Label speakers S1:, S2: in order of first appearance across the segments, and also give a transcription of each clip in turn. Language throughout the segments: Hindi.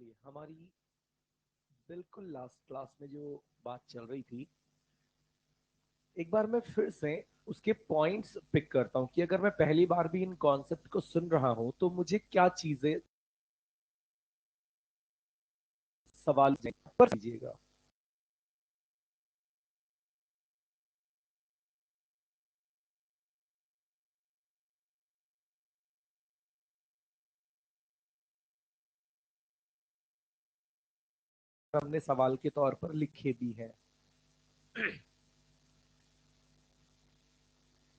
S1: चलिए, हमारी बिल्कुल लास्ट क्लास में जो बात चल रही थी, एक बार मैं फिर से उसके पॉइंट्स पिक करता हूं कि अगर मैं पहली बार भी इन कॉन्सेप्ट को सुन रहा हूं तो मुझे क्या चीजें सवाल पर कीजिएगा। हमने सवाल के तौर पर लिखे भी हैं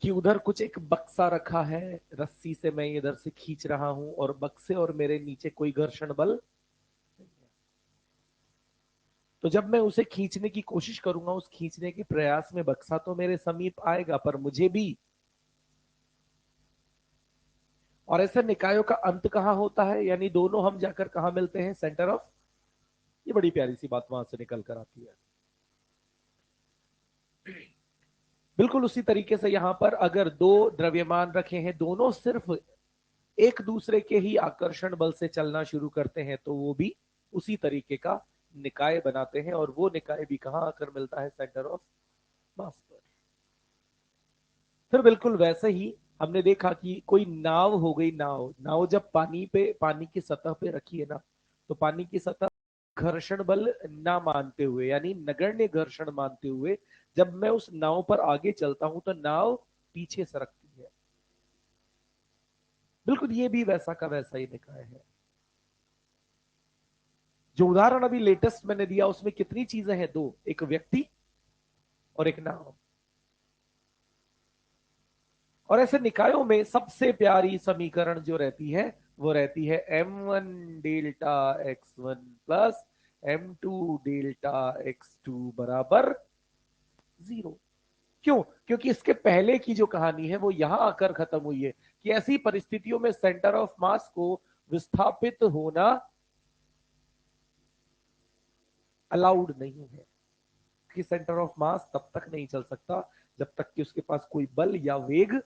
S1: कि उधर कुछ एक बक्सा रखा है, रस्सी से मैं इधर से खींच रहा हूं और बक्से और मेरे नीचे कोई घर्षण बल नहीं है। तो जब मैं उसे खींचने की कोशिश करूंगा, उस खींचने के प्रयास में बक्सा तो मेरे समीप आएगा, पर मुझे भी। और ऐसे निकायों का अंत कहां होता है, यानी दोनों हम जाकर कहां मिलते हैं? Centre of. ये बड़ी प्यारी सी बात वहां से निकल कर आती है। बिल्कुल उसी तरीके से यहां पर अगर दो द्रव्यमान रखे हैं, दोनों सिर्फ एक दूसरे के ही आकर्षण बल से चलना शुरू करते हैं, तो वो भी उसी तरीके का निकाय बनाते हैं। और वो निकाय भी कहां आकर मिलता है? सेंटर ऑफ मास पर। फिर बिल्कुल वैसे ही हमने देखा कि कोई नाव हो गई। नाव नाव जब पानी की सतह पे रखी है ना, तो पानी की सतह घर्षण बल ना मानते हुए, यानी नगण्य घर्षण मानते हुए, जब मैं उस नाव पर आगे चलता हूं तो नाव पीछे सरकती है। बिल्कुल ये भी वैसा का वैसा ही निकाय है। जो उदाहरण अभी लेटेस्ट मैंने दिया उसमें कितनी चीजें हैं? दो, एक व्यक्ति और एक नाव। और ऐसे निकायों में सबसे प्यारी समीकरण जो रहती है वो रहती है m1 delta x1 plus m2 delta x2 बराबर 0। क्यों? क्योंकि इसके पहले की जो कहानी है वो यहां आकर खत्म हुई है कि ऐसी परिस्थितियों में सेंटर ऑफ मास को विस्थापित होना अलाउड नहीं है। कि सेंटर ऑफ मास तब तक नहीं चल सकता जब तक कि उसके पास कोई बल या वेग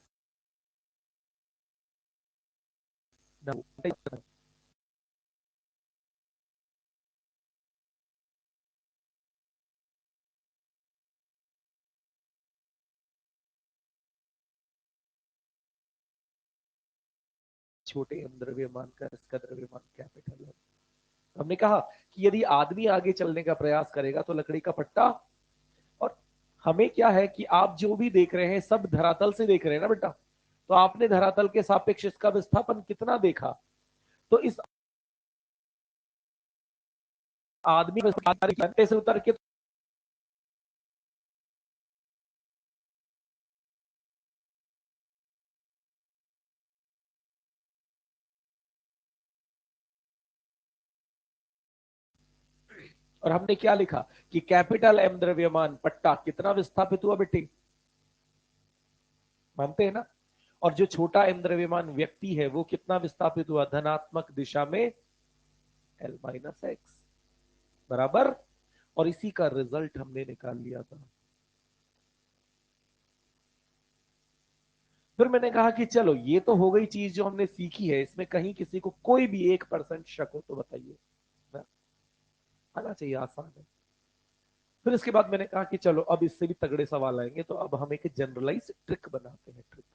S1: न हो। छोटे एम द्रव्यमान का इसका द्रव्यमान कैपिटल है। हमने कहा कि यदि आदमी आगे चलने का प्रयास करेगा तो लकड़ी का पट्टा। और हमें क्या है कि आप जो भी देख रहे हैं सब धरातल से देख रहे हैं ना बेटा। तो आपने धरातल के सापेक्ष इसका विस्थापन कितना देखा? तो इस आदमी घंटे से उतर के, और हमने क्या लिखा कि कैपिटल एम द्रव्यमान पट्टा कितना विस्थापित हुआ बेटे? मानते हैं ना? और जो छोटा एम द्रव्यमान व्यक्ति है वो कितना विस्थापित हुआ? धनात्मक दिशा में एल माइनस एक्स बराबर। और इसी का रिजल्ट हमने निकाल लिया था। फिर मैंने कहा कि चलो ये तो हो गई चीज जो हमने सीखी है, इसमें कहीं किसी को कोई भी 1% शक हो तो बताइए ना? आना चाहिए, आसान है। फिर इसके बाद मैंने कहा कि चलो अब इससे भी तगड़े सवाल आएंगे, तो अब हम एक जनरलाइज ट्रिक बनाते हैं। ट्रिक,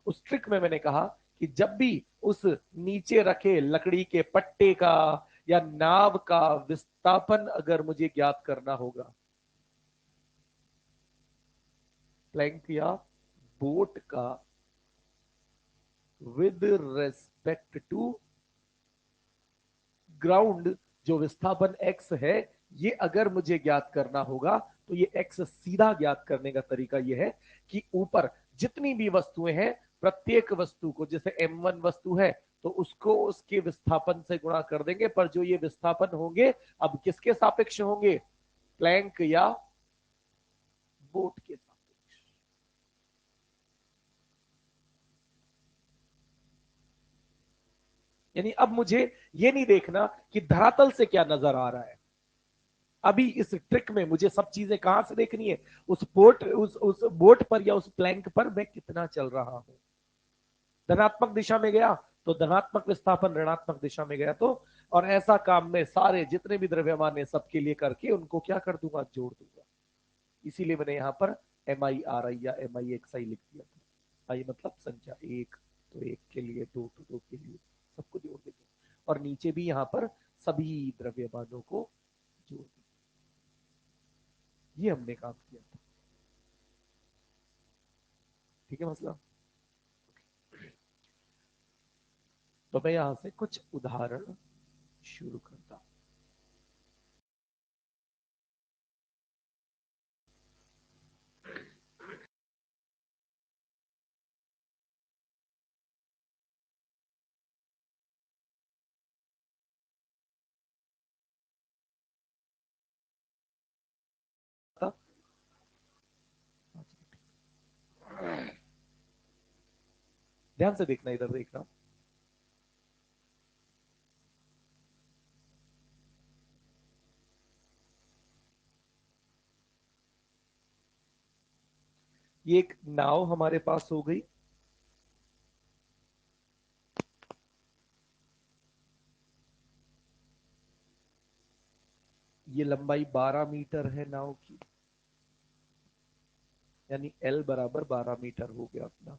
S1: उस ट्रिक में मैंने कहा कि जब भी उस नीचे रखे लकड़ी के पट्टे का या नाव का विस्थापन अगर मुझे ज्ञात करना होगा, प्लैंक या बोट का विद रेस्पेक्ट टू ग्राउंड, जो विस्थापन x है, ये अगर मुझे ज्ञात करना होगा तो ये x सीधा ज्ञात करने का तरीका ये है कि ऊपर जितनी भी वस्तुएं हैं, प्रत्येक वस्तु को, जैसे m1 वस्तु है तो उसको उसके विस्थापन से गुणा कर देंगे, पर जो ये विस्थापन होंगे अब किसके सापेक्ष होंगे? प्लैंक या बोट के सापेक्ष। यानी अब मुझे ये नहीं देखना कि धरातल से क्या नजर आ रहा है। अभी इस ट्रिक में मुझे सब चीजें कहां से देखनी है? उस बोट पर या उस प्लैंक पर मैं कितना चल रहा हूं। धनात्मक दिशा में गया तो धनात्मक विस्थापन, ऋणात्मक दिशा में गया तो और ऐसा काम मैं सारे जितने भी द्रव्यमान है सबके लिए करके उनको क्या कर दूंगा, जोड़ दूंगा। इसीलिए मैंने यहाँ पर MIRI या MIXI लिख दिया था। आई मतलब संख्या एक, तो एक के लिए, दो तो दो के लिए, सबको जोड़ देंगे। और नीचे भी यहाँ पर सभी द्रव्यमानों को जोड़ देंगे। ये हमने काम किया था। ठीक है मसला। तो मैं यहां से कुछ उदाहरण शुरू करता हूं। ध्यान से देखना, इधर देखना। ये एक नाव हमारे पास हो गई। ये लंबाई 12 मीटर है नाव की, यानी L बराबर 12 मीटर हो गया अपना।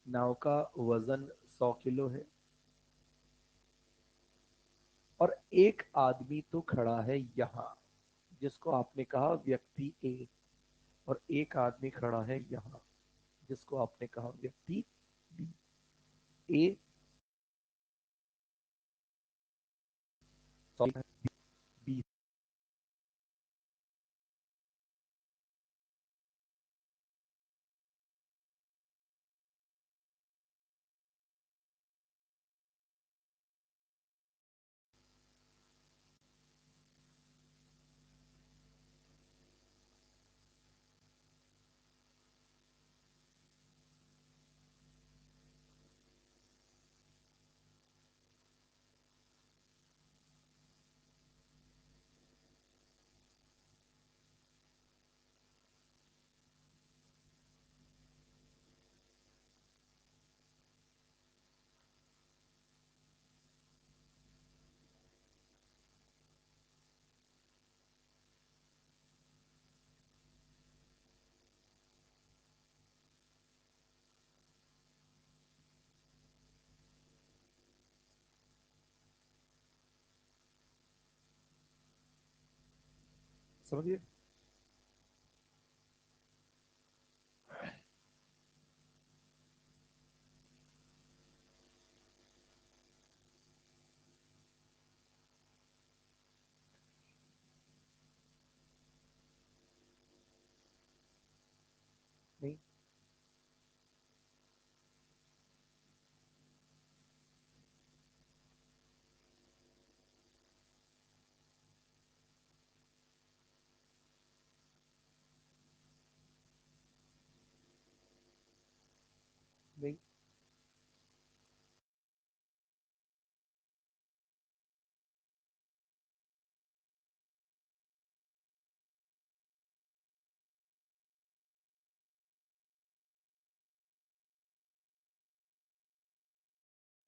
S1: नाव का वजन 100 किलो है। और एक आदमी तो खड़ा है यहां, जिसको आपने कहा व्यक्ति ए। और एक आदमी खड़ा है यहां, जिसको आपने कहा व्यक्ति बी। ए 100, बी। समझिए। 你 नहीं,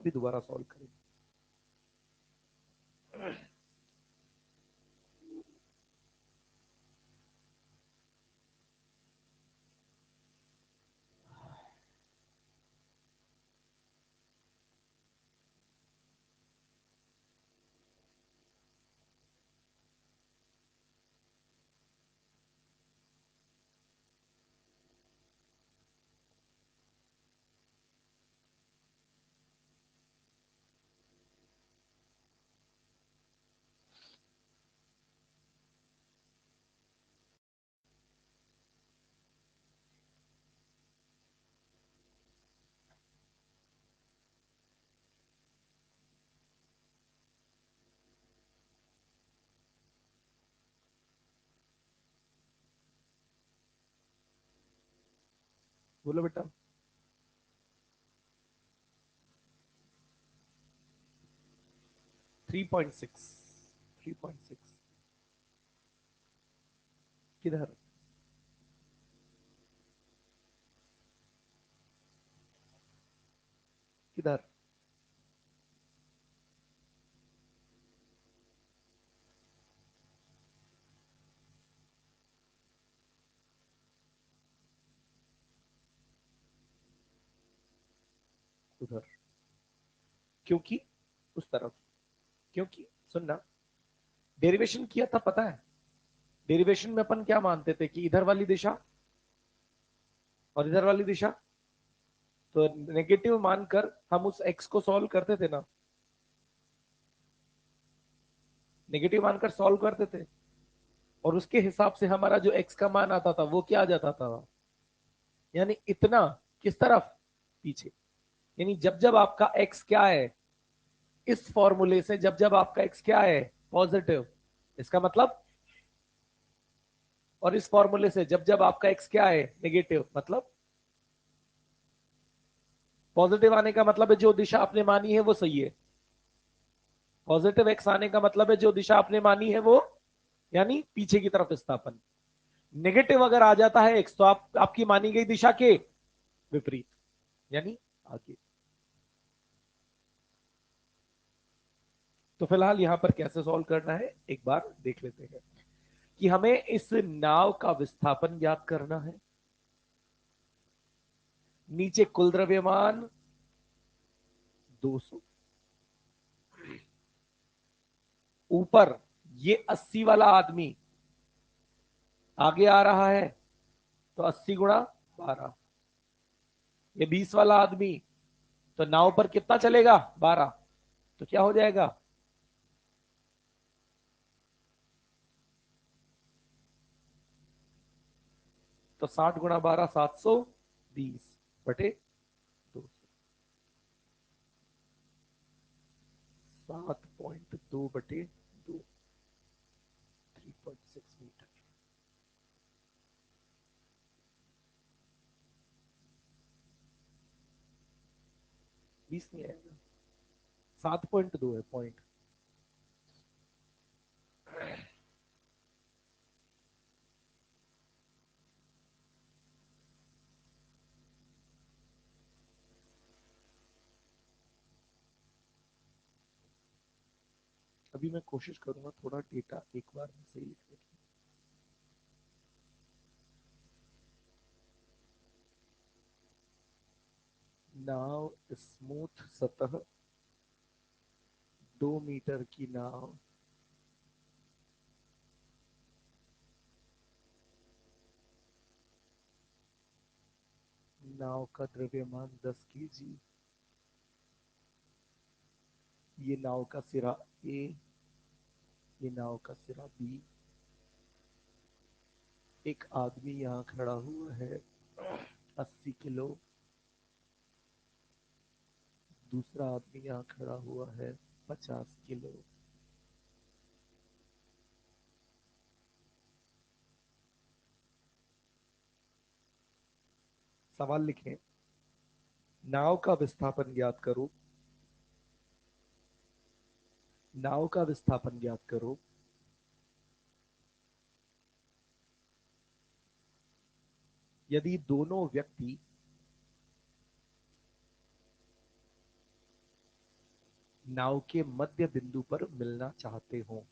S1: अभी दोबारा सॉल्व करेंगे। बोलो बेटा। 3.6। 3.6 किधर? किधर? उधर, क्योंकि उस तरफ, क्योंकि सुनना, डेरिवेशन किया था पता है, डेरिवेशन में अपन क्या मानते थे कि इधर वाली दिशा और इधर वाली दिशा, तो नेगेटिव मानकर हम उस एक्स को सॉल्व करते थे ना, नेगेटिव मानकर सॉल्व करते थे, और उसके हिसाब से हमारा जो एक्स का मान आता था वो क्या आ जाता था, यानी इतना, किस तरफ, पीछे। यानी जब जब आपका एक्स क्या है, इस फॉर्मूले से जब जब आपका एक्स क्या है, पॉजिटिव, इसका मतलब, और इस फॉर्मूले से जब जब आपका एक्स क्या है, नेगेटिव, मतलब पॉजिटिव आने का मतलब है जो दिशा आपने मानी है वो सही है, पॉजिटिव एक्स आने का मतलब है जो दिशा आपने मानी है वो, यानी पीछे की तरफ स्थापन। नेगेटिव अगर आ जाता है एक्स तो आपकी मानी गई दिशा के विपरीत, यानी आगे। तो फिलहाल यहां पर कैसे सॉल्व करना है एक बार देख लेते हैं, कि हमें इस नाव का विस्थापन ज्ञात करना है। नीचे कुल द्रव्यमान 200, ऊपर ये 80 वाला आदमी आगे आ रहा है, तो 80 गुणा 12, ये 20 वाला आदमी, तो नाव पर कितना चलेगा, 12, तो क्या हो जाएगा, तो 60 गुणा 12 720 बटे 200, 7.2 बटे 2, 3.6 मीटर। 20 नहीं आएगा, 7.2 है पॉइंट। अभी मैं कोशिश करूंगा थोड़ा डेटा एक बार में सही लिखने की। नाव, स्मूथ सतह, 2 मीटर की नाव, नाव का द्रव्यमान 10 kg, ये नाव का सिरा ए, ये नाव का सिरा बी, एक आदमी यहाँ खड़ा हुआ है 80 किलो, दूसरा आदमी यहाँ खड़ा हुआ है 50 किलो। सवाल लिखें, नाव का विस्थापन ज्ञात करो, नाव का विस्थापन ज्ञात करो, यदि दोनों व्यक्ति नाव के मध्य बिंदु पर मिलना चाहते हो।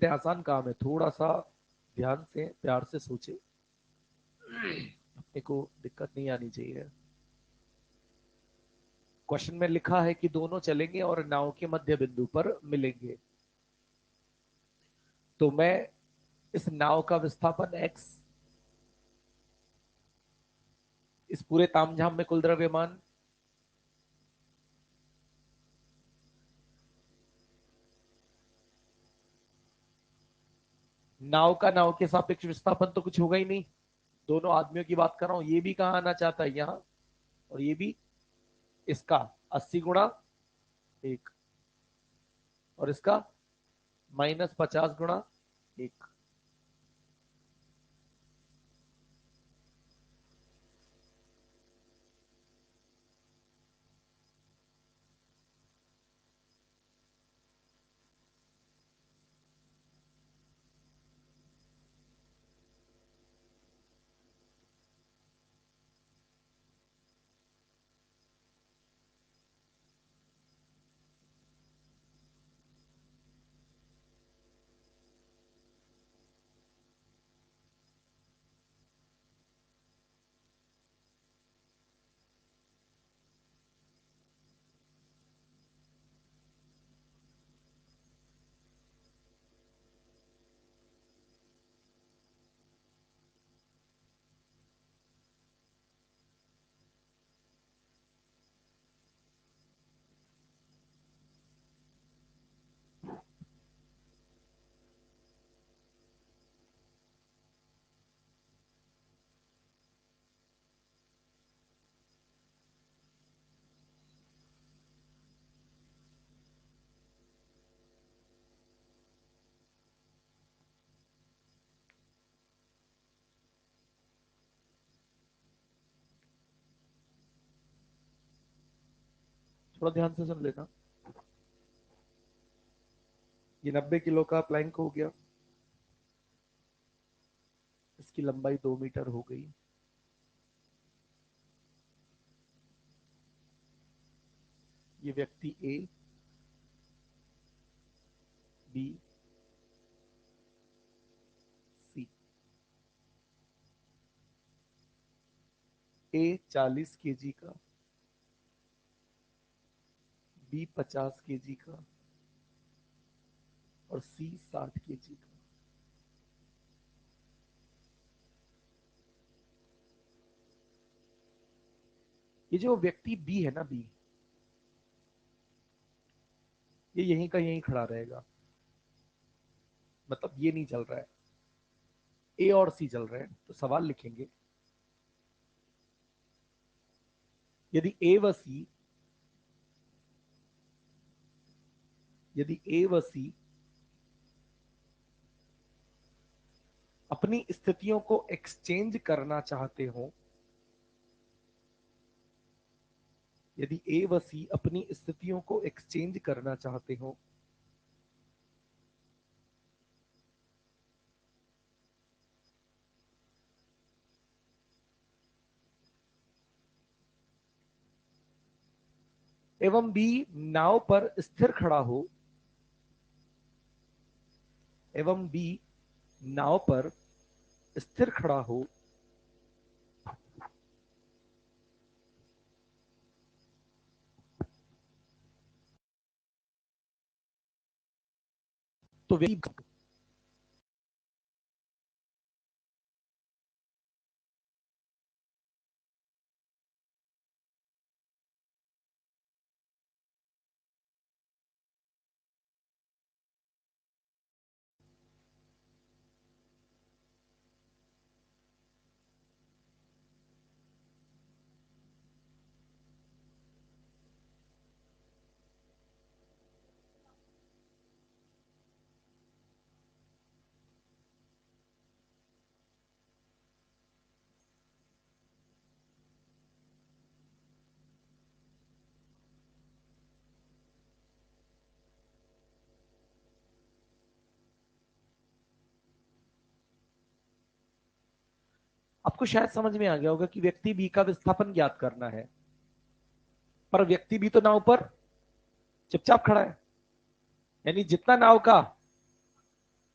S1: बेटे आसान काम है, थोड़ा सा ध्यान से प्यार से सोचे, अपने को दिक्कत नहीं आनी चाहिए। क्वेश्चन में लिखा है कि दोनों चलेंगे और नाव के मध्य बिंदु पर मिलेंगे। तो मैं इस नाव का विस्थापन x, इस पूरे तामझाम में कुल द्रव्यमान, नाव का नाव के सापेक्ष विस्थापन तो कुछ होगा ही नहीं, दोनों आदमियों की बात कर रहा हूं, ये भी कहां आना चाहता है यहां, और ये भी इसका 80 गुणा 1, और इसका -50 गुणा 1। थोड़ा ध्यान से सुन लेना। ये 90 किलो का प्लैंक हो गया, इसकी लंबाई 2 मीटर हो गई। ये व्यक्ति ए, बी, सी। ए 40 kg का, बी 50 kg का, और सी 60 kg का। ये जो व्यक्ति बी है ना, बी, ये यहीं का यहीं खड़ा रहेगा, मतलब ये नहीं चल रहा है, ए और सी चल रहे हैं। तो सवाल लिखेंगे, यदि ए व सी, यदि ए व सी अपनी स्थितियों को एक्सचेंज करना चाहते हो, यदि ए व सी अपनी स्थितियों को एक्सचेंज करना चाहते हो, एवं बी नाव पर स्थिर खड़ा हो, एवं बी नाव पर स्थिर खड़ा हो, तो व्यक्ति, आपको शायद समझ में आ गया होगा कि व्यक्ति बी का विस्थापन ज्ञात करना है, पर व्यक्ति बी तो नाव पर चुपचाप खड़ा है, यानी जितना नाव का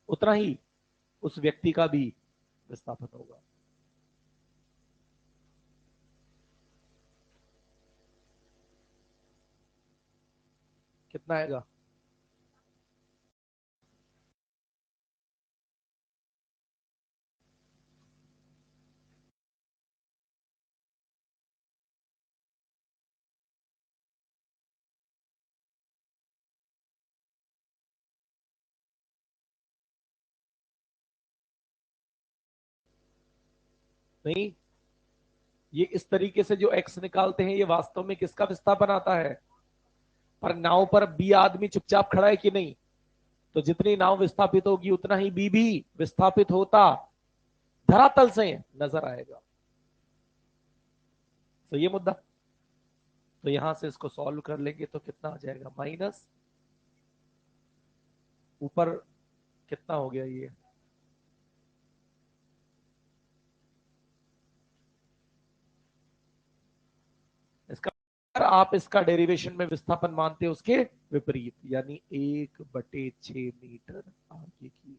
S1: उतना ही उस व्यक्ति का भी विस्थापन होगा। कितना आएगा? नहीं, ये इस तरीके से जो एक्स निकालते हैं, ये वास्तव में किसका विस्थापन आता है? पर नाव पर बी आदमी चुपचाप खड़ा है कि नहीं? तो जितनी नाव विस्थापित होगी उतना ही बी भी विस्थापित होता धरातल से नजर आएगा। तो ये मुद्दा, तो यहां से इसको सॉल्व कर लेंगे तो कितना आ जाएगा? माइनस ऊपर कितना हो गया ये? इसका अगर आप इसका डेरिवेशन में विस्थापन मानते हो उसके विपरीत, यानी 1/6 मीटर आगे की।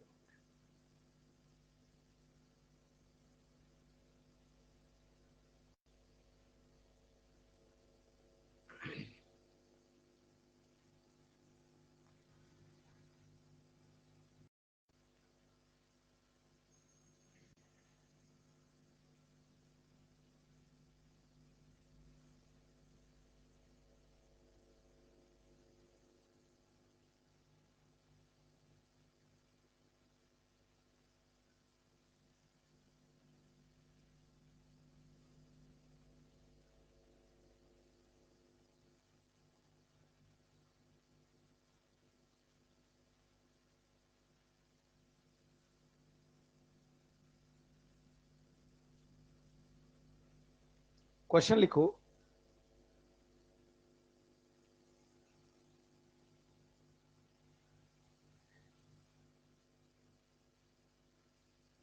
S1: क्वेश्चन लिखो।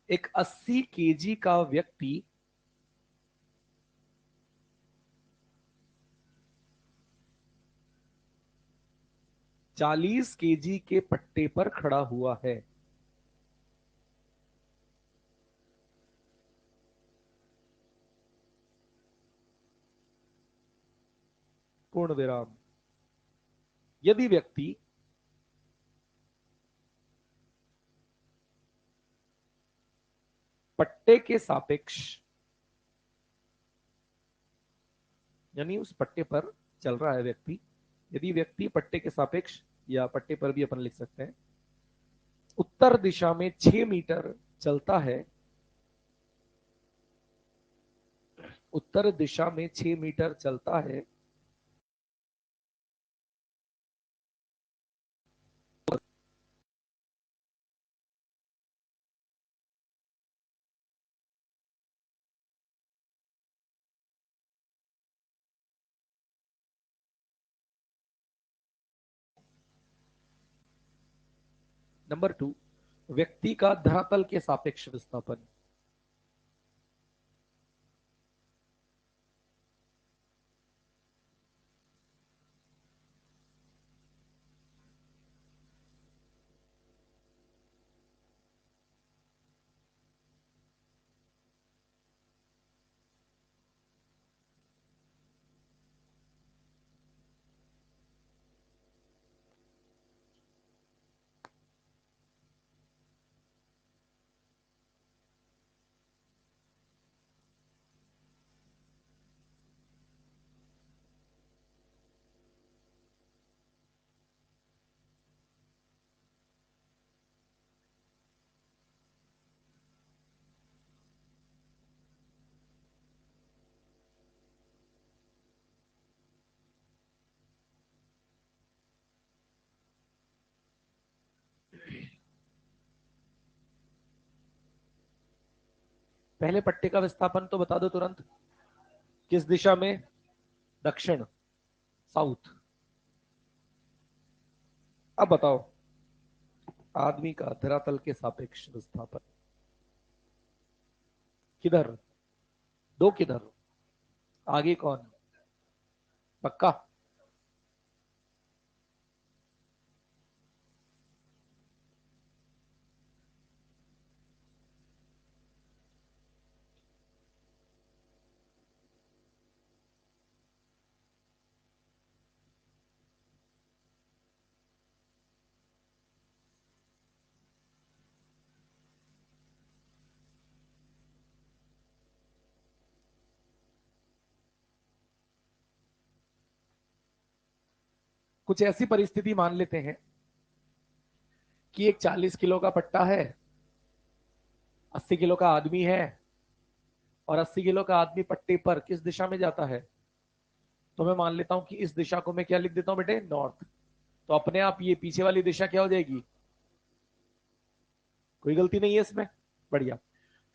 S1: एक 80 केजी का व्यक्ति 40 केजी के पट्टे पर खड़ा हुआ है। पूर्ण विराम। यदि व्यक्ति पट्टे के सापेक्ष, यानी उस पट्टे पर चल रहा है व्यक्ति, यदि व्यक्ति पट्टे के सापेक्ष या पट्टे पर भी अपन लिख सकते हैं, उत्तर दिशा में 6 मीटर चलता है, उत्तर दिशा में 6 मीटर चलता है, नंबर 2, व्यक्ति का धरातल के सापेक्ष विस्थापन। पहले पट्टे का विस्थापन तो बता दो तुरंत, किस दिशा में? दक्षिण, साउथ। अब बताओ, आदमी का धरातल के सापेक्ष विस्थापन किधर? दो किधर? आगे कौन? पक्का? कुछ ऐसी परिस्थिति मान लेते हैं कि एक 40 किलो का पट्टा है, 80 किलो का आदमी है, और 80 किलो का आदमी पट्टे पर किस दिशा में जाता है? तो मैं मान लेता हूं कि इस दिशा को मैं क्या लिख देता हूं बेटे, नॉर्थ। तो अपने आप ये पीछे वाली दिशा क्या हो जाएगी? कोई गलती नहीं है इसमें, बढ़िया।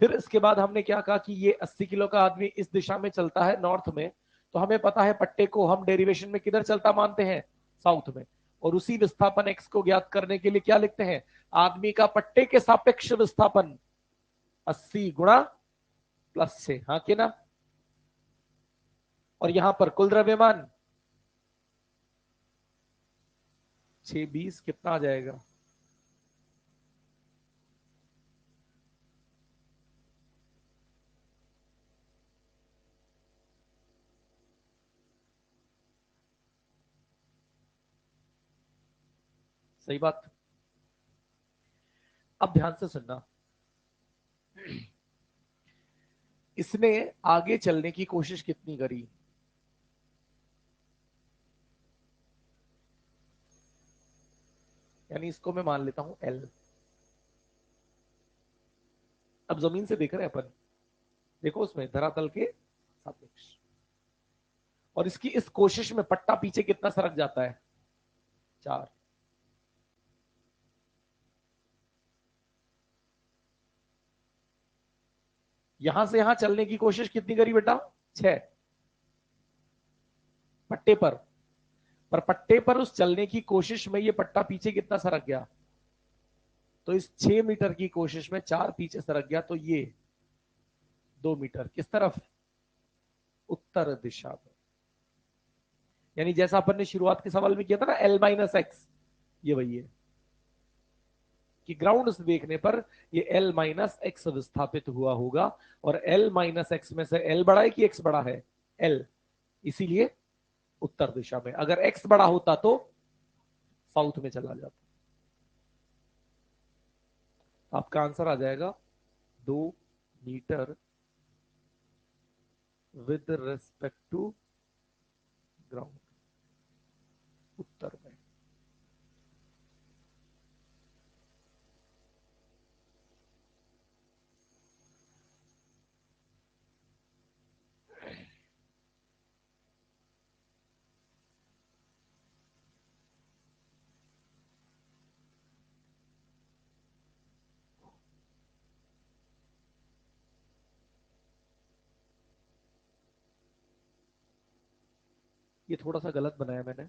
S1: फिर इसके बाद हमने क्या कहा कि ये 80 किलो का आदमी इस दिशा में चलता है, नॉर्थ में। तो हमें पता है पट्टे को हम डेरिवेशन में किधर चलता मानते हैं? साउथ में। और उसी विस्थापन एक्स को ज्ञात करने के लिए क्या लिखते हैं? आदमी का पट्टे के सापेक्ष विस्थापन 80 गुणा +6, हाँ कि ना? और यहां पर कुल द्रव्यमान 620 कितना आ जाएगा? सही बात। अब ध्यान से सुनना, इसने आगे चलने की कोशिश कितनी करी? यानी इसको मैं मान लेता हूं एल। अब जमीन से देख रहे हैं अपन, देखो उसमें धरातल के सापेक्ष। और इसकी इस कोशिश में पट्टा पीछे कितना सरक जाता है? 4। यहां से यहां चलने की कोशिश कितनी करी बेटा? 6। पट्टे पर पट्टे पर उस चलने की कोशिश में ये पट्टा पीछे कितना सरक गया? तो इस 6 मीटर की कोशिश में 4 पीछे सरक गया, तो ये 2 मीटर किस तरफ? उत्तर दिशा में। यानी जैसा अपन ने शुरुआत के सवाल में किया था ना, L-X, ये वही है कि ग्राउंड से देखने पर ये L-X विस्थापित हुआ होगा। और L-X में से L बड़ा है कि X बड़ा है? L। इसीलिए उत्तर दिशा में। अगर X बड़ा होता तो साउथ में चला जाता। आपका आंसर आ जाएगा 2 metre with respect to ground, उत्तर में। ये थोड़ा सा गलत बनाया मैंने,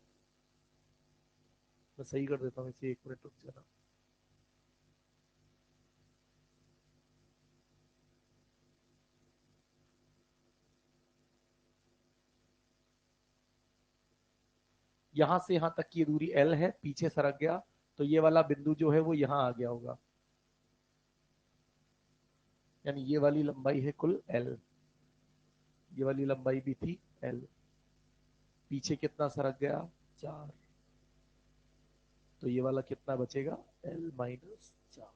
S1: मैं सही कर देता हूँ इसे, 1 मिनट रुक जाना। यहां से यहां तक की ये दूरी L है, पीछे सरक गया, तो ये वाला बिंदु जो है वो यहां आ गया होगा। यानी ये वाली लंबाई है कुल L, ये वाली लंबाई भी थी L। पीछे कितना सरक गया? 4। तो ये वाला कितना बचेगा? L-4।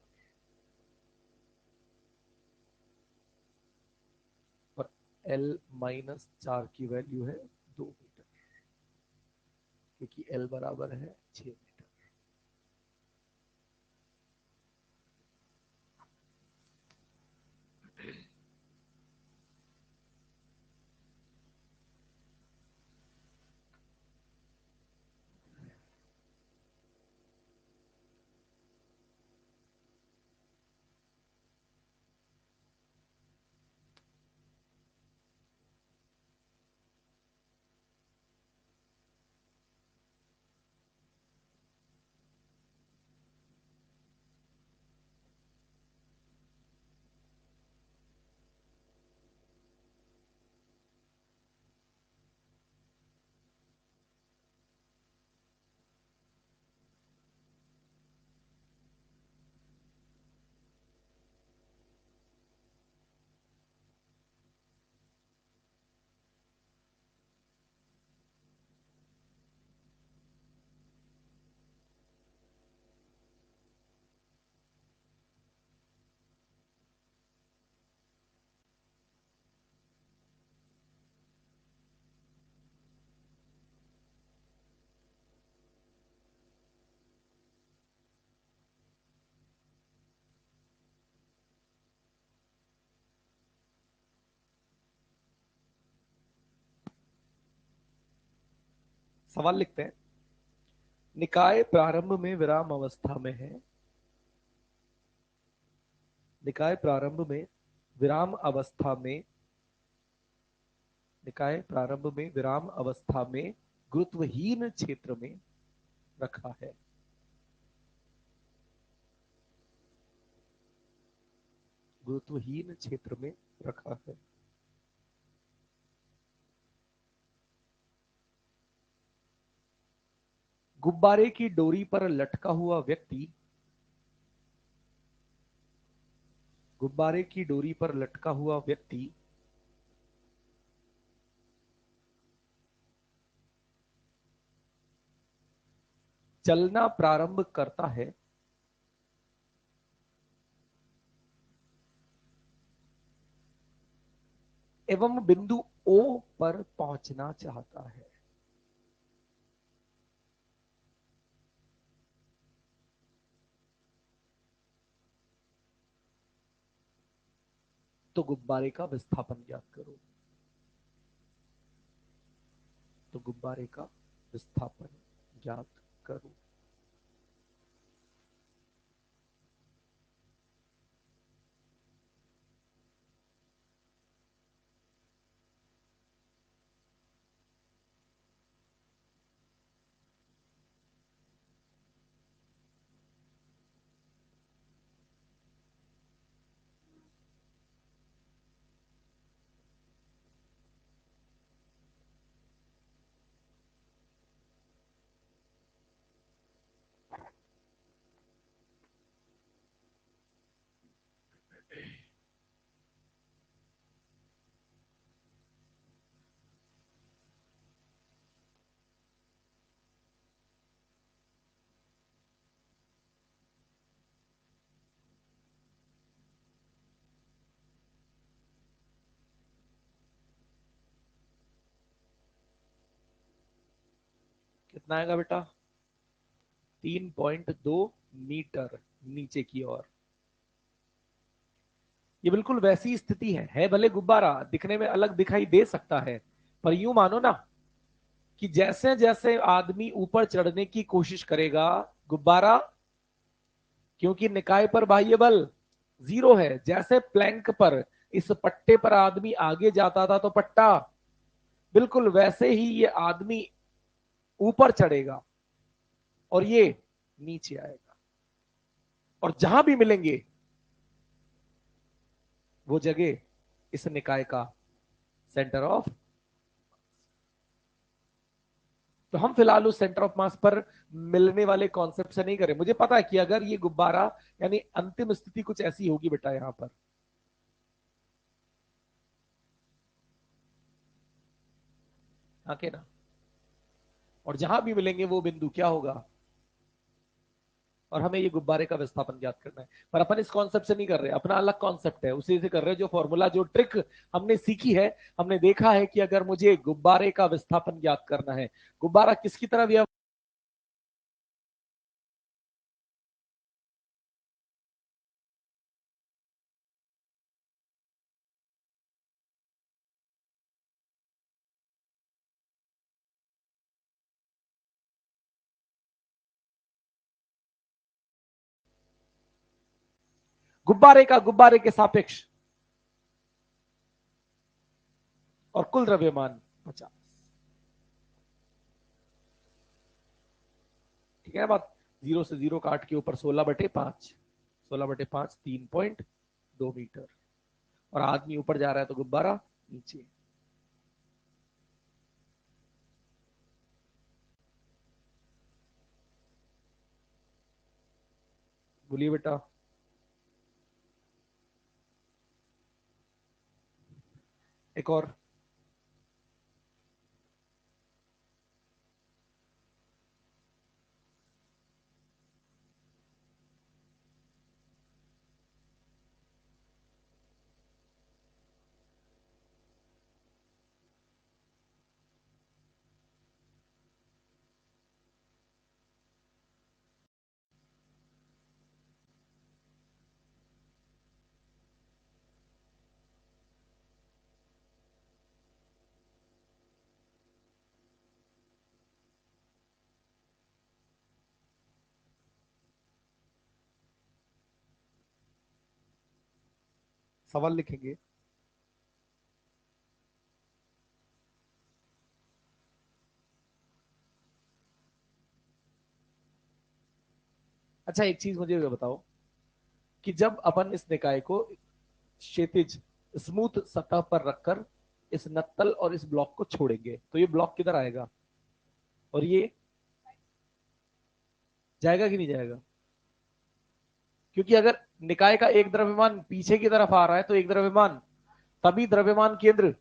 S1: और L-4 की वैल्यू है 2 मीटर, क्योंकि L बराबर है 6 मीटर। सवाल लिखते हैं। निकाय प्रारंभ में विराम अवस्था में है। निकाय प्रारंभ में विराम अवस्था में निकाय प्रारंभ में विराम अवस्था में गुरुत्वहीन क्षेत्र में रखा है। गुरुत्वहीन क्षेत्र में रखा है। गुब्बारे की डोरी पर लटका हुआ व्यक्ति गुब्बारे की डोरी पर लटका हुआ व्यक्ति चलना प्रारंभ करता है। एवं बिंदु ओ पर पहुंचना चाहता है। तो गुब्बारे का विस्थापन ज्ञात करो। तो गुब्बारे का विस्थापन ज्ञात करो। कितना आएगा बेटा? 3.2 मीटर नीचे की ओर। ये बिल्कुल वैसी स्थिति है भले गुब्बारा दिखने में अलग दिखाई दे सकता है, पर यूं मानो ना कि जैसे जैसे आदमी ऊपर चढ़ने की कोशिश करेगा, गुब्बारा, क्योंकि निकाय पर बाह्य बल जीरो है, जैसे प्लैंक पर इस पट्टे पर आदमी आगे जाता था तो पट्टा, बिल्कुल वैसे ही ये आदमी ऊपर चढ़ेगा और ये नीचे आएगा, और जहां भी मिलेंगे वो जगह इस निकाय का सेंटर ऑफ। तो हम फिलहाल उस सेंटर ऑफ मास पर मिलने वाले कॉन्सेप्ट से नहीं करें। मुझे पता है कि अगर ये गुब्बारा, यानी अंतिम स्थिति कुछ ऐसी होगी बेटा यहां पर, आके ना, और जहां भी मिलेंगे वो बिंदु क्या होगा, और हमें ये गुब्बारे का विस्थापन ज्ञात करना है। पर अपन इस कॉन्सेप्ट से नहीं कर रहे, अपना अलग कॉन्सेप्ट है, उसी से कर रहे हैं। जो फॉर्मूला, जो ट्रिक हमने सीखी है, हमने देखा है कि अगर मुझे गुब्बारे का विस्थापन ज्ञात करना है, गुब्बारा किसकी तरह गुब्बारे के सापेक्ष, और कुल द्रव्यमान 50। ठीक है बात? जीरो से जीरो काट के ऊपर 16/5, 16/5 3.2 मीटर, और आदमी ऊपर जा रहा है तो गुब्बारा नीचे। बोलिए बेटा। एक और। सवाल लिखेंगे। अच्छा, एक चीज मुझे ये बताओ कि जब अपन इस निकाय को क्षैतिज स्मूथ सतह पर रखकर इस नत्तल और इस ब्लॉक को छोड़ेंगे तो ये ब्लॉक किधर आएगा और ये जाएगा कि नहीं जाएगा? क्योंकि अगर निकाय का एक द्रव्यमान पीछे की तरफ आ रहा है तो एक द्रव्यमान, तभी द्रव्यमान केंद्र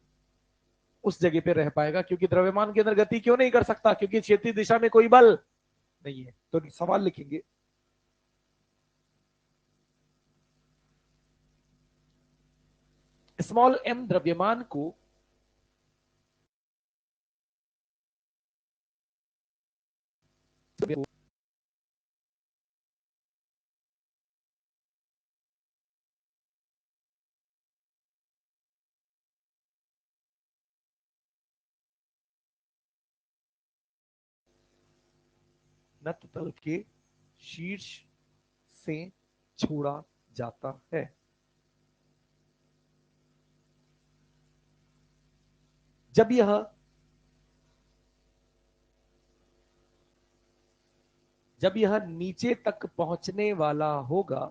S1: उस जगह पे रह पाएगा, क्योंकि द्रव्यमान केंद्र गति क्यों नहीं कर सकता? क्योंकि क्षैतिज दिशा में कोई बल नहीं है। तो सवाल लिखेंगे। स्मॉल एम द्रव्यमान को नत तल के शीर्ष से छोड़ा जाता है। जब यह नीचे तक पहुंचने वाला होगा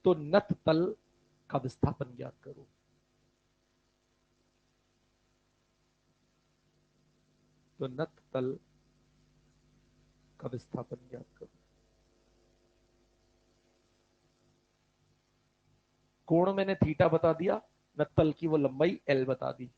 S1: तो नत तल का विस्थापन ज्ञात करो। तो नत तल का विस्थापन ज्ञात करो। कोण मैंने थीटा बता दिया, नत्तल की वो लंबाई एल बता दी।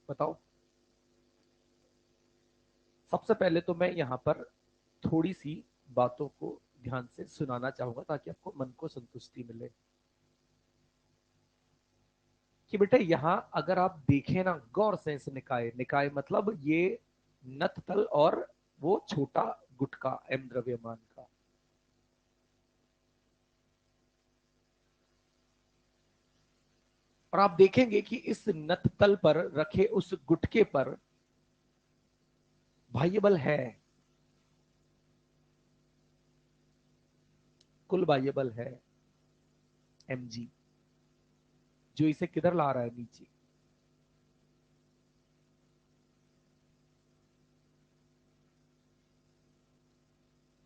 S1: बताओ। सबसे पहले तो मैं यहां पर थोड़ी सी बातों को ध्यान से सुनाना चाहूंगा ताकि आपको मन को संतुष्टि मिले कि बेटा यहां अगर आप देखें ना गौर से इस निकाय, निकाय मतलब ये नत तल और वो छोटा गुटका एम द्रव्यमान का, और आप देखेंगे कि इस नत तल पर रखे उस गुटके पर बाह्य बल है, कुल बाह्य बल है mg, जो इसे किधर ला रहा है? नीचे।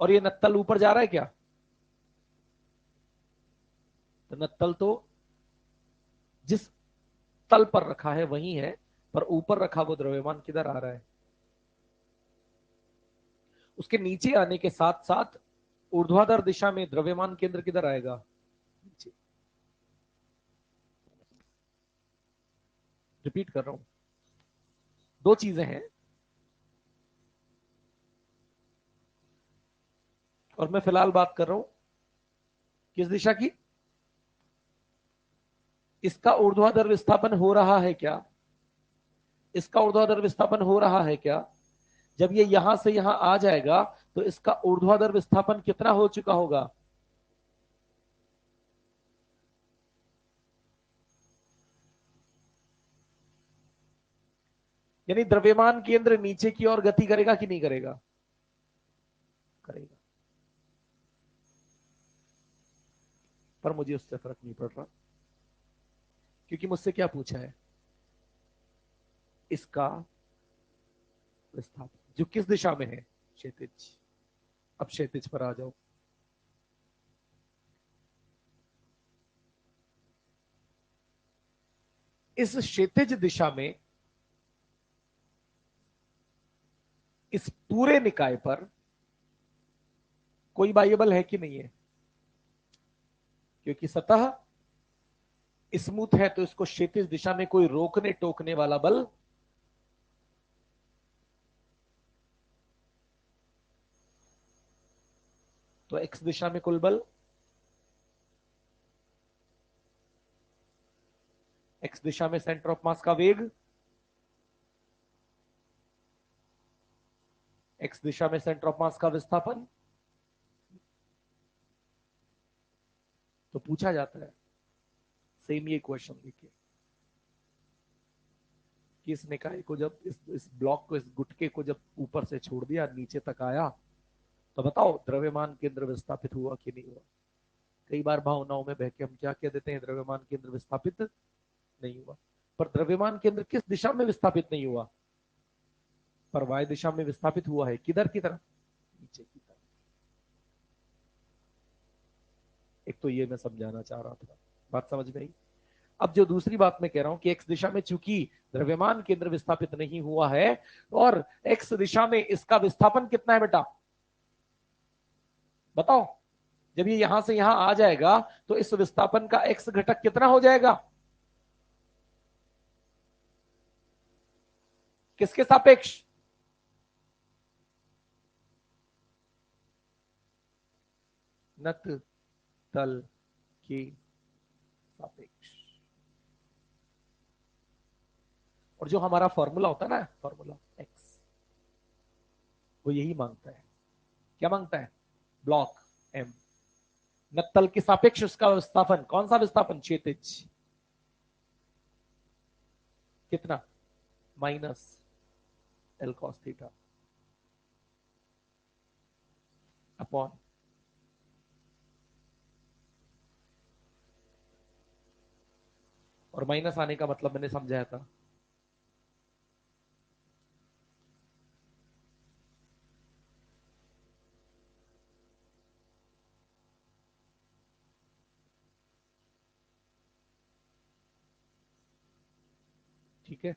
S1: और ये नत्तल ऊपर जा रहा है क्या? तो नत्तल तो जिस तल पर रखा है वही है, पर ऊपर रखा वो द्रव्यमान किधर आ रहा है? उसके नीचे आने के साथ साथ ऊर्ध्वाधर दिशा में द्रव्यमान केंद्र किधर आएगा? नीचे। रिपीट कर रहा हूं, दो चीजें हैं और मैं फिलहाल बात कर रहा हूं किस दिशा की? इसका ऊर्ध्वाधर विस्थापन हो रहा है क्या? इसका ऊर्ध्वाधर विस्थापन हो रहा है क्या? जब ये यहां से यहां आ जाएगा तो इसका ऊर्ध्वाधर विस्थापन कितना हो चुका होगा? यानी द्रव्यमान केंद्र नीचे की ओर गति करेगा कि नहीं करेगा? करेगा। पर मुझे उससे फर्क नहीं पड़ रहा, क्योंकि मुझसे क्या पूछा है, इसका विस्थापन जो किस दिशा में है, क्षैतिज। अब क्षैतिज पर आ जाओ। इस क्षैतिज दिशा में इस पूरे निकाय पर कोई बाह्य बल है कि नहीं है? क्योंकि सतह स्मूथ है तो इसको क्षैतिज दिशा में कोई रोकने टोकने वाला बल, तो एक्स दिशा में कुल बल, एक्स दिशा में सेंटर ऑफ मास का वेग, एक्स दिशा में सेंटर ऑफ मास का विस्थापन। तो पूछा जाता है सेम ये क्वेश्चन देखिए कि इस निकाय को जब इस ब्लॉक को, इस गुटके को जब ऊपर से छोड़ दिया नीचे तक आया, तो बताओ द्रव्यमान केंद्र विस्थापित हुआ कि नहीं हुआ? कई बार भावनाओं में बहके हम क्या कह देते हैं, द्रव्यमान केंद्र विस्थापित नहीं हुआ। पर द्रव्यमान केंद्र किस दिशा में विस्थापित नहीं हुआ? पर वाय दिशा में विस्थापित हुआ है। किधर की तरफ? नीचे की तरफ। एक तो ये मैं समझाना चाह रहा था, बात समझ में आई। अब जो दूसरी बात मैं कह रहा हूं कि एक्स दिशा में चूंकि द्रव्यमान केंद्र विस्थापित नहीं हुआ है, और एक्स दिशा में इसका विस्थापन कितना है बेटा, बताओ? जब ये यहां से यहां आ जाएगा तो इस विस्थापन का एक्स घटक कितना हो जाएगा? किसके सापेक्ष? नत तल के सापेक्ष। और जो हमारा फॉर्मूला होता है ना, फॉर्मूला एक्स, वो यही मांगता है। क्या मांगता है? ब्लॉक एम, नत्तल के सापेक्ष उसका विस्थापन। कौन सा विस्थापन? क्षैतिज। कितना? Minus L cos theta upon, और माइनस आने का मतलब मैंने समझाया था, ठीक है।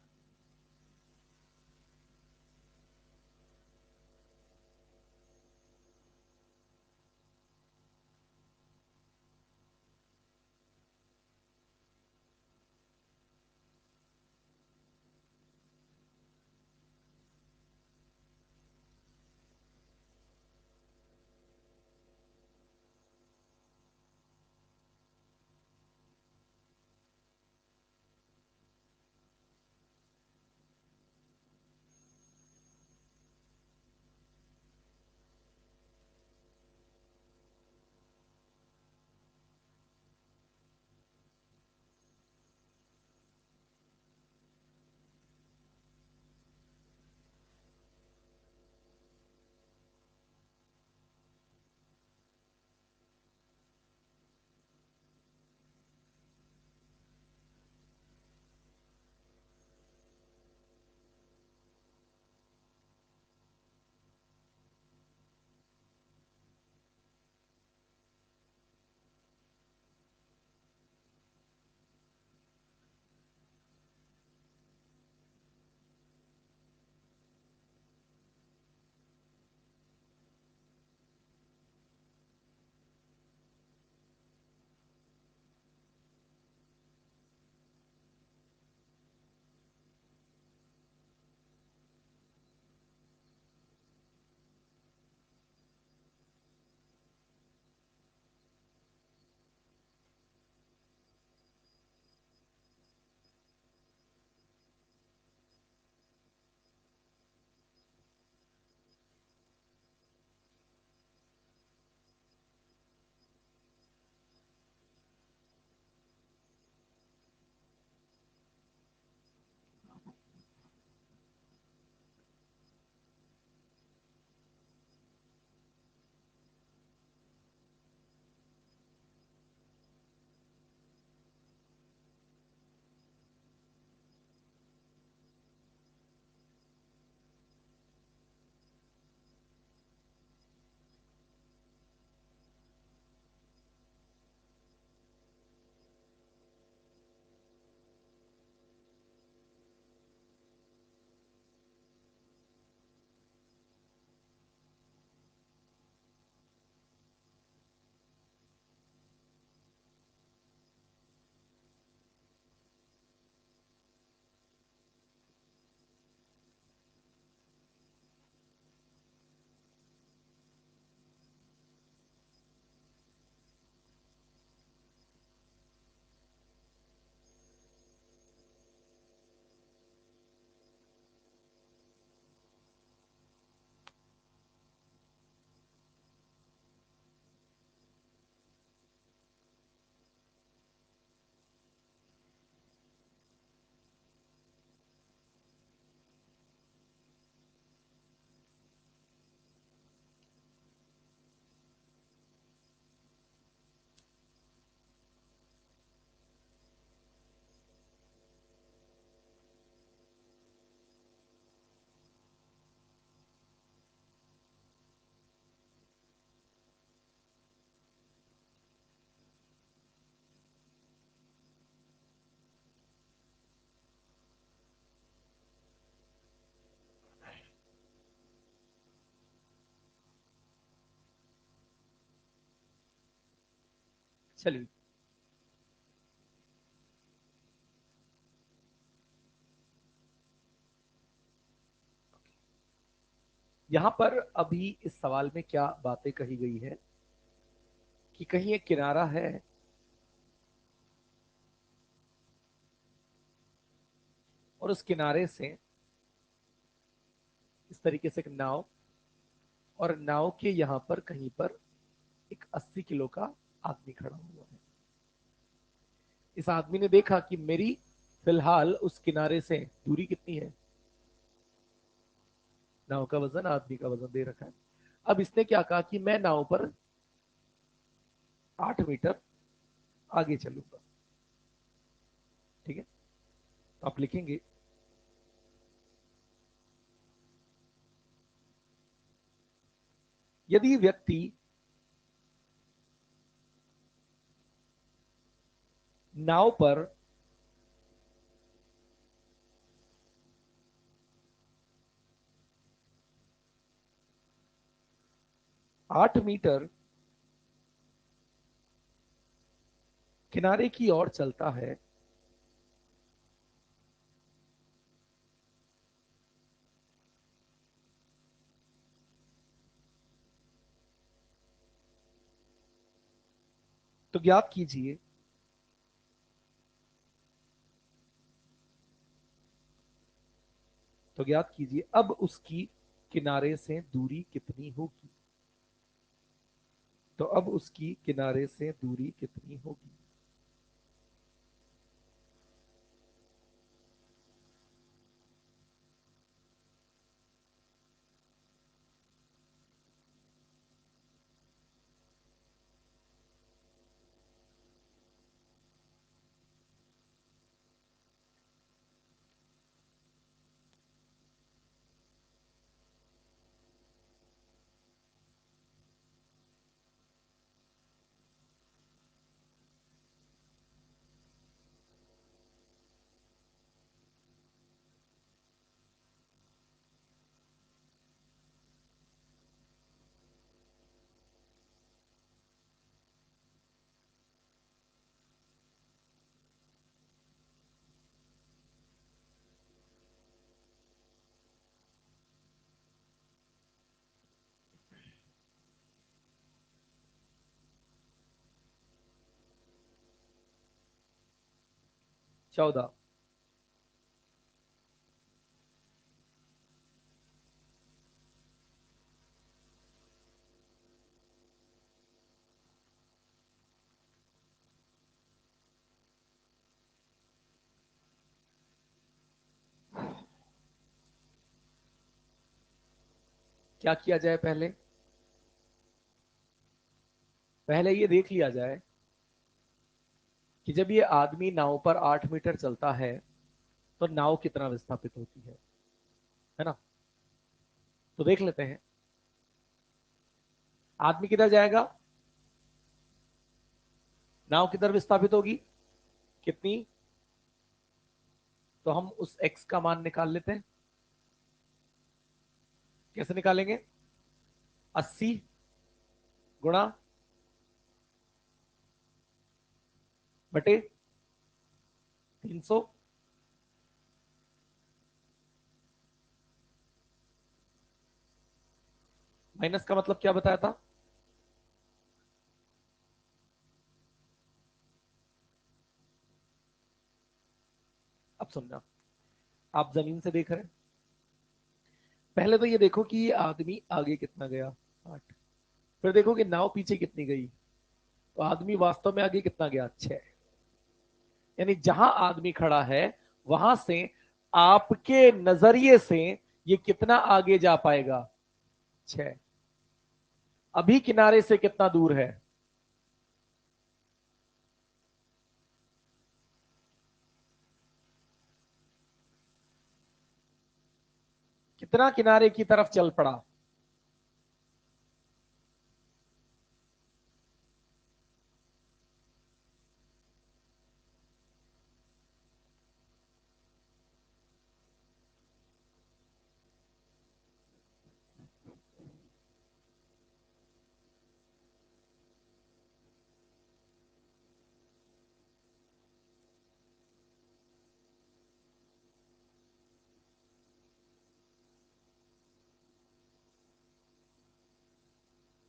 S1: चलिए, यहां पर अभी इस सवाल में क्या बातें कही गई है कि कहीं एक किनारा है और उस किनारे से इस तरीके से एक नाव, और नाव के यहां पर कहीं पर एक 80 किलो का आदमी खड़ा हुआ है। इस आदमी ने देखा कि मेरी फिलहाल उस किनारे से दूरी कितनी है, नाव का वजन आदमी का वजन दे रखा है। अब इसने क्या कहा कि मैं नाव पर 8 मीटर आगे चलूंगा। ठीक है, तो आप लिखेंगे यदि व्यक्ति नाव पर 8 मीटर किनारे की ओर चलता है तो ज्ञात कीजिए अब उसकी किनारे से दूरी कितनी होगी। तो अब उसकी किनारे से दूरी कितनी होगी। चौदह। क्या किया जाए, पहले पहले ये देख लिया जाए कि जब ये आदमी नाव पर 8 मीटर चलता है तो नाव कितना विस्थापित होती है ना। तो देख लेते हैं आदमी किधर जाएगा, नाव किधर विस्थापित होगी, कितनी। तो हम उस x का मान निकाल लेते हैं। कैसे निकालेंगे, 80 गुणा बटे 300। माइनस का मतलब क्या बताया था, अब समझा। आप जमीन से देख रहे हैं, पहले तो ये देखो कि ये आदमी आगे कितना गया, 8। फिर देखो कि नाव पीछे कितनी गई, तो आदमी वास्तव में आगे कितना गया, 6। यानी जहां आदमी खड़ा है वहां से आपके नजरिए से ये कितना आगे जा पाएगा, 6। अभी किनारे से कितना दूर है, कितना किनारे की तरफ चल पड़ा।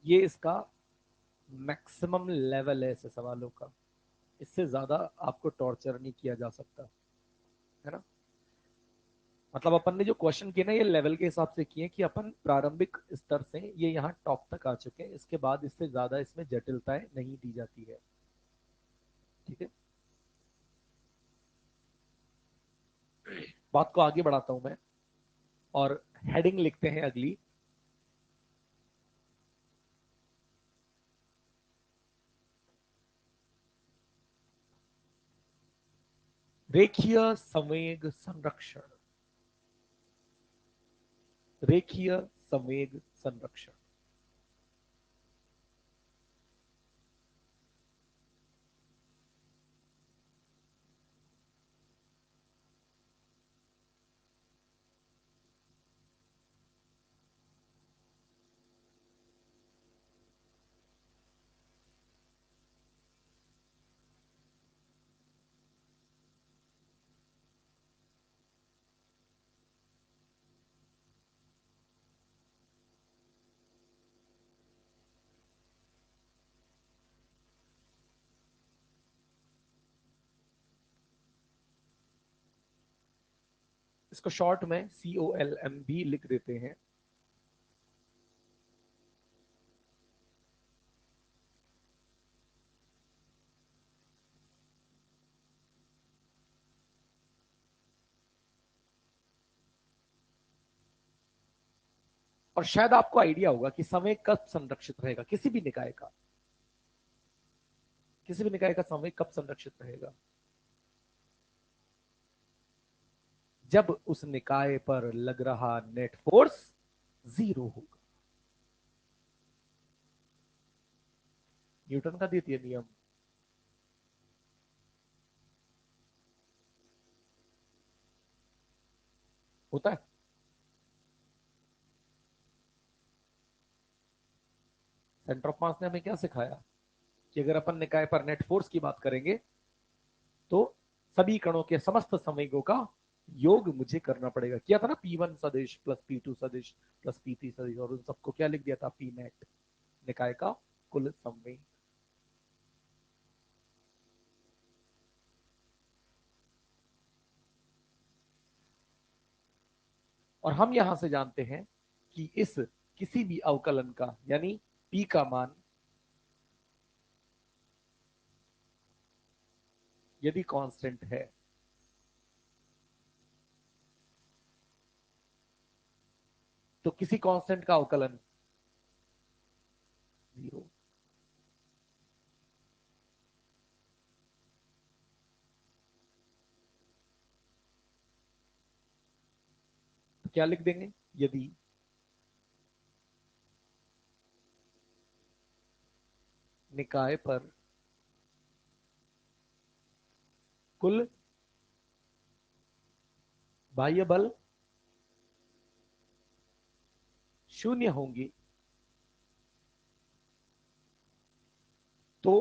S1: ये इसका मैक्सिमम लेवल है ऐसे सवालों का। इससे ज्यादा आपको टॉर्चर नहीं किया जा सकता, है ना। मतलब अपन ने जो क्वेश्चन किए ना, ये लेवल के हिसाब से किए कि अपन प्रारंभिक स्तर से ये यहाँ टॉप तक आ चुके हैं, इसके बाद इससे ज्यादा इसमें जटिलताएं नहीं दी जाती है। ठीक है, बात को आगे बढ़ाता हूं मैं, और हेडिंग लिखते हैं अगली। रेखीय संवेग संरक्षण। रेखीय संवेग संरक्षण। इसको शॉर्ट में COLM भी लिख देते हैं। और शायद आपको आइडिया होगा कि समय कब संरक्षित रहेगा किसी भी निकाय का। किसी भी निकाय का समय कब संरक्षित रहेगा? जब उस निकाय पर लग रहा नेट फोर्स 0 होगा। न्यूटन का द्वितीय नियम। होता है। सेंटर ऑफ मास ने हमें क्या सिखाया कि अगर अपन निकाय पर नेट फोर्स की बात करेंगे तो सभी कणों के समस्त संवेगों का योग मुझे करना पड़ेगा। किया था ना, P1 सदिश प्लस P2 सदिश प्लस P3 सदिश, और उन सबको क्या लिख दिया था? P नेट, निकाय का कुल संवेग। और हम यहां से जानते हैं कि इस किसी भी अवकलन का यानी P का मान यदि कांस्टेंट है तो किसी कांस्टेंट का अवकलन 0। तो क्या लिख देंगे? यदि निकाय पर कुल बाह्य बल शून्य होंगी तो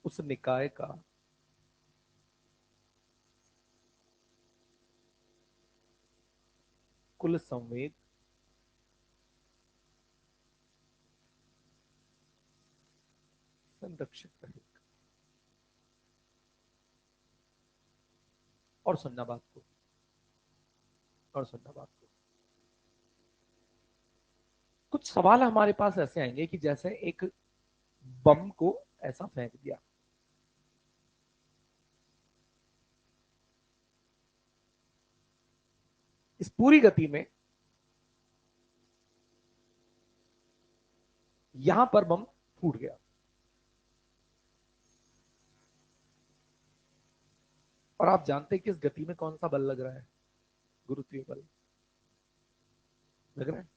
S1: उस निकाय का कुल संवेग संरक्षित रहेगा। और सुनना बात को, और सुनना बात को, कुछ सवाल हमारे पास ऐसे आएंगे कि जैसे एक बम को ऐसा फेंक दिया, इस पूरी गति में यहां पर बम फूट गया, और आप जानते हैं कि इस गति में कौन सा बल लग रहा है? गुरुत्वीय बल लग रहा है।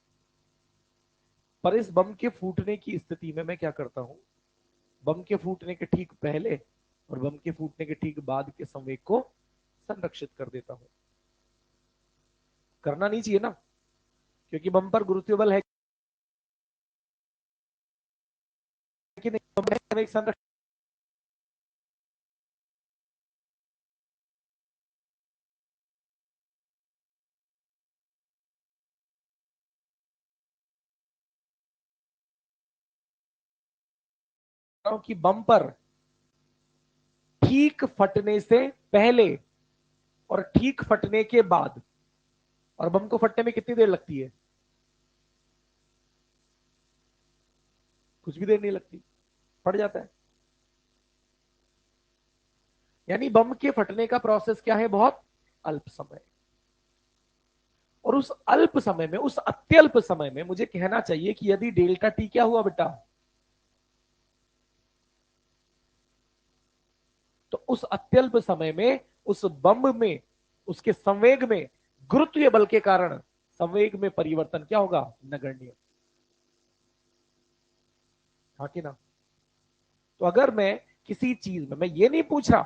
S1: पर इस बम के फूटने की स्थिति में मैं क्या करता हूं? बम के फूटने के ठीक पहले और बम के फूटने के ठीक बाद के संवेग को संरक्षित कर देता हूं। करना नहीं चाहिए ना, क्योंकि बम पर गुरुत्वीय बल है कि नहीं? संवेग संरक्षित हूं कि बम पर ठीक फटने से पहले और ठीक फटने के बाद, और बम को फटने में कितनी देर लगती है? कुछ भी देर नहीं लगती, फट जाता है। यानी बम के फटने का प्रोसेस क्या है? बहुत अल्प समय। और उस अल्प समय में, उस अत्यल्प समय में मुझे कहना चाहिए कि यदि डेल्टा टी क्या हुआ बेटा, तो उस अत्यल्प समय में उस बम में, उसके संवेग में, गुरुत्वीय बल के कारण संवेग में परिवर्तन क्या होगा? नगण्य। हाँ कि ना? तो अगर मैं किसी चीज में, मैं ये नहीं पूछ रहा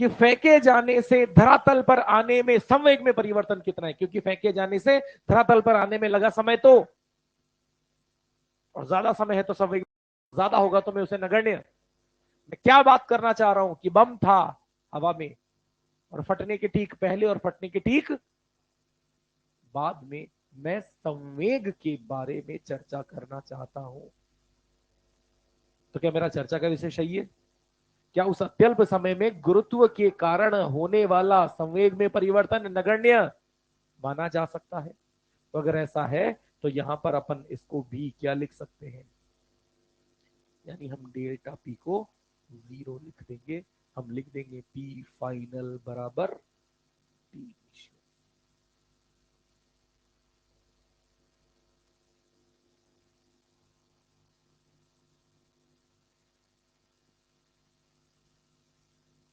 S1: कि फेंके जाने से धरातल पर आने में संवेग में परिवर्तन कितना है, क्योंकि फेंके जाने से धरातल पर आने में लगा समय तो, और ज्यादा समय है तो संवेग ज्यादा होगा, तो मैं उसे नगण्य। मैं क्या बात करना चाह रहा हूं कि बम था हवा में, और फटने के ठीक पहले और फटने के ठीक बाद में मैं संवेग के बारे में चर्चा करना चाहता हूं। तो क्या मेरा चर्चा का विषय सही है? क्या उस अत्यल्प समय में गुरुत्व के कारण होने वाला संवेग में परिवर्तन नगण्य माना जा सकता है? तो अगर ऐसा है तो यहां पर अपन इसको भी क्या लिख सकते हैं? यानी हम डेल्टा पी को 0 लिख देंगे। हम लिख देंगे पी फाइनल बराबर टी इनिशियल।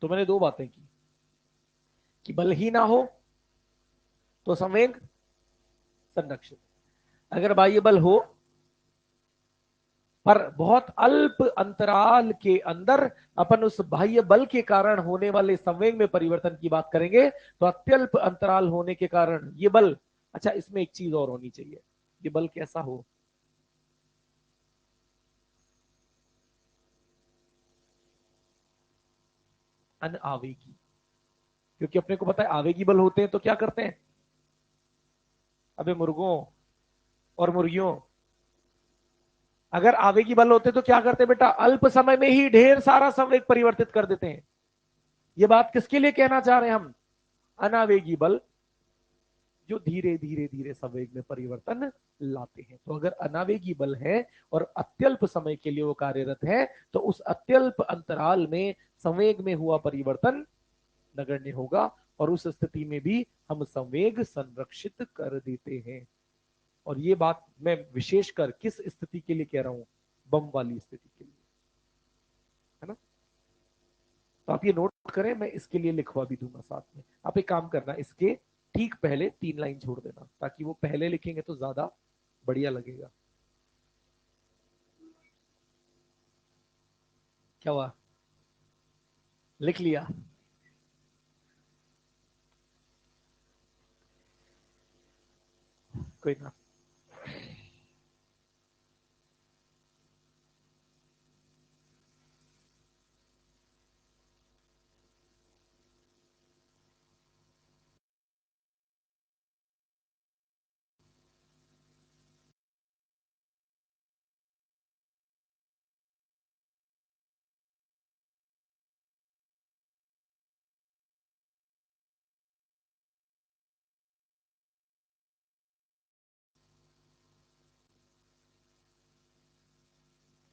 S1: तो मैंने दो बातें की कि बल ही ना हो तो संवेग संरक्षित, अगर बाह्य बल हो पर बहुत अल्प अंतराल के अंदर अपन उस बाह्य बल के कारण होने वाले संवेग में परिवर्तन की बात करेंगे, तो अत्यल्प अंतराल होने के कारण ये बल, अच्छा इसमें एक चीज और होनी चाहिए, ये बल कैसा हो? अनावेगी। क्योंकि अपने को पता है आवेगी बल होते हैं तो क्या करते हैं? अबे मुर्गों और मुर्गियों, अगर आवेगी बल होते तो क्या करते बेटा? अल्प समय में ही ढेर सारा संवेग परिवर्तित कर देते हैं। ये बात किसके लिए कहना चाह रहे हैं हम? अनावेगी बल जो धीरे धीरे धीरे संवेग में परिवर्तन लाते हैं। तो अगर अनावेगी बल है और अत्यल्प समय के लिए वो कार्यरत है, तो उस अत्यल्प अंतराल में संवेग में हुआ परिवर्तन नगण्य होगा, और उस स्थिति में भी हम संवेग संरक्षित कर देते हैं। और ये बात मैं विशेषकर किस स्थिति के लिए कह रहा हूं? बम वाली स्थिति के लिए, है ना? तो आप ये नोट करें, मैं इसके लिए लिखवा भी दूंगा साथ में। आप एक काम करना, इसके ठीक पहले 3 लाइन छोड़ देना, ताकि वो पहले लिखेंगे तो ज्यादा बढ़िया लगेगा। क्या हुआ? लिख लिया? कोई ना।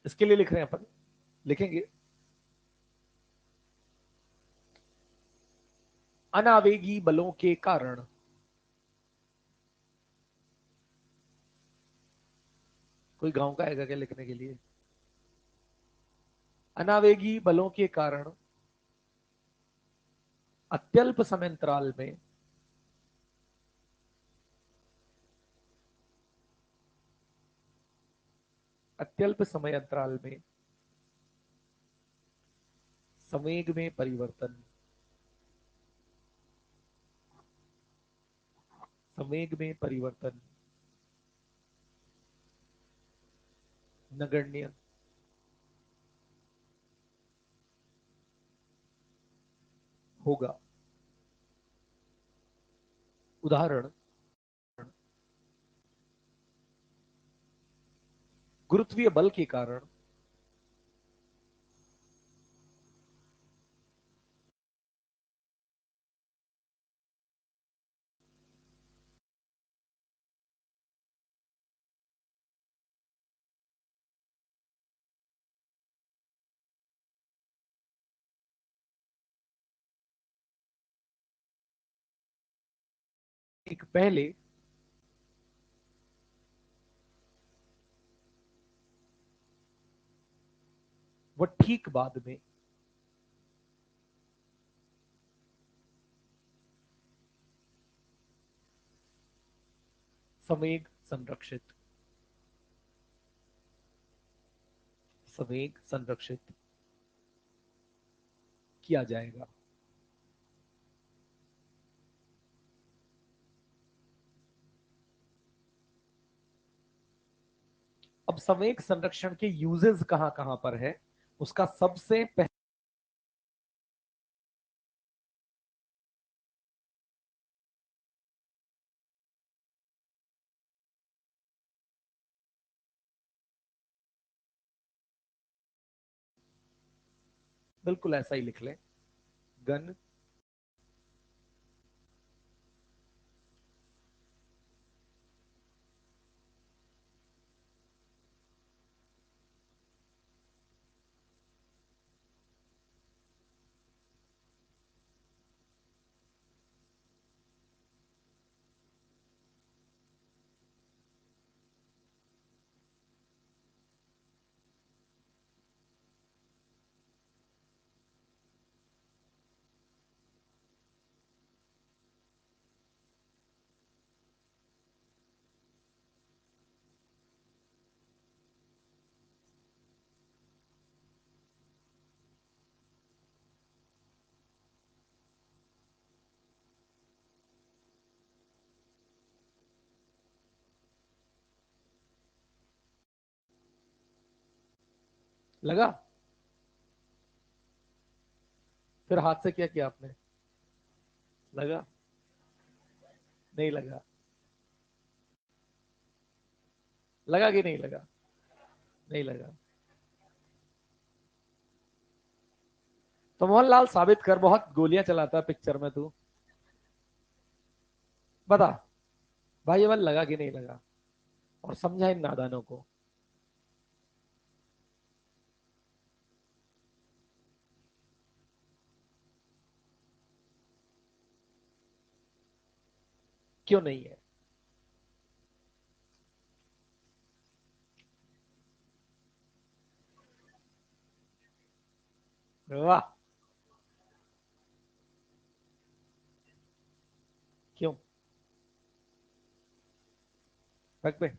S1: इसके लिए लिख रहे हैं अपन, लिखेंगे अनावेगी बलों के कारण, कोई गांव का आएगा क्या लिखने के लिए? अनावेगी बलों के कारण अत्यल्प समय अंतराल में अत्यल्प समय अंतराल में संवेग में परिवर्तन, संवेग में परिवर्तन नगण्य होगा। उदाहरण, गुरुत्वीय बल के कारण ठीक पहले व ठीक बाद में संवेग संरक्षित, संवेग संरक्षित किया जाएगा। अब संवेग संरक्षण के यूजेस कहां कहां पर है, उसका सबसे पहले बिल्कुल ऐसा ही लिख लें, गन लगा। फिर हाथ से क्या किया आपने? लगा? नहीं लगा? लगा कि नहीं लगा? नहीं लगा। तो मोहनलाल साबित कर, बहुत गोलियां चलाता है पिक्चर में तू। बता भाई, ये बल लगा कि नहीं लगा, और समझा इन नादानों को। क्यों नहीं है? वाह। क्यों? रख पे।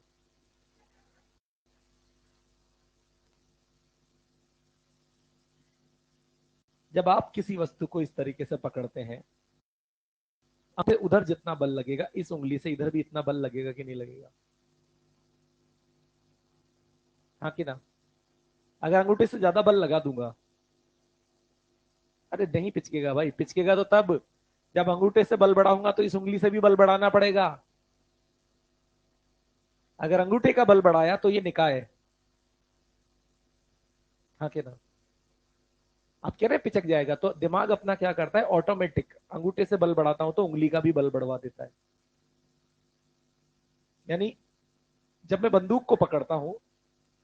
S1: जब आप किसी वस्तु को इस तरीके से पकड़ते हैं, अब से उधर जितना बल लगेगा, इस उंगली से इधर भी इतना बल लगेगा कि नहीं लगेगा? हाँ कि ना? अगर अंगूठे से ज्यादा बल लगा दूंगा, अरे नहीं पिचकेगा भाई, पिचकेगा तो तब जब अंगूठे से बल बढ़ाऊंगा तो इस उंगली से भी बल बढ़ाना पड़ेगा। अगर अंगूठे का बल बढ़ाया तो ये निकाय है। हाँ कि ना? आप कह रहे हैं पिचक जाएगा, तो दिमाग अपना क्या करता है, ऑटोमेटिक अंगूठे से बल बढ़ाता हूं तो उंगली का भी बल बढ़वा देता है। यानी जब मैं बंदूक को पकड़ता हूं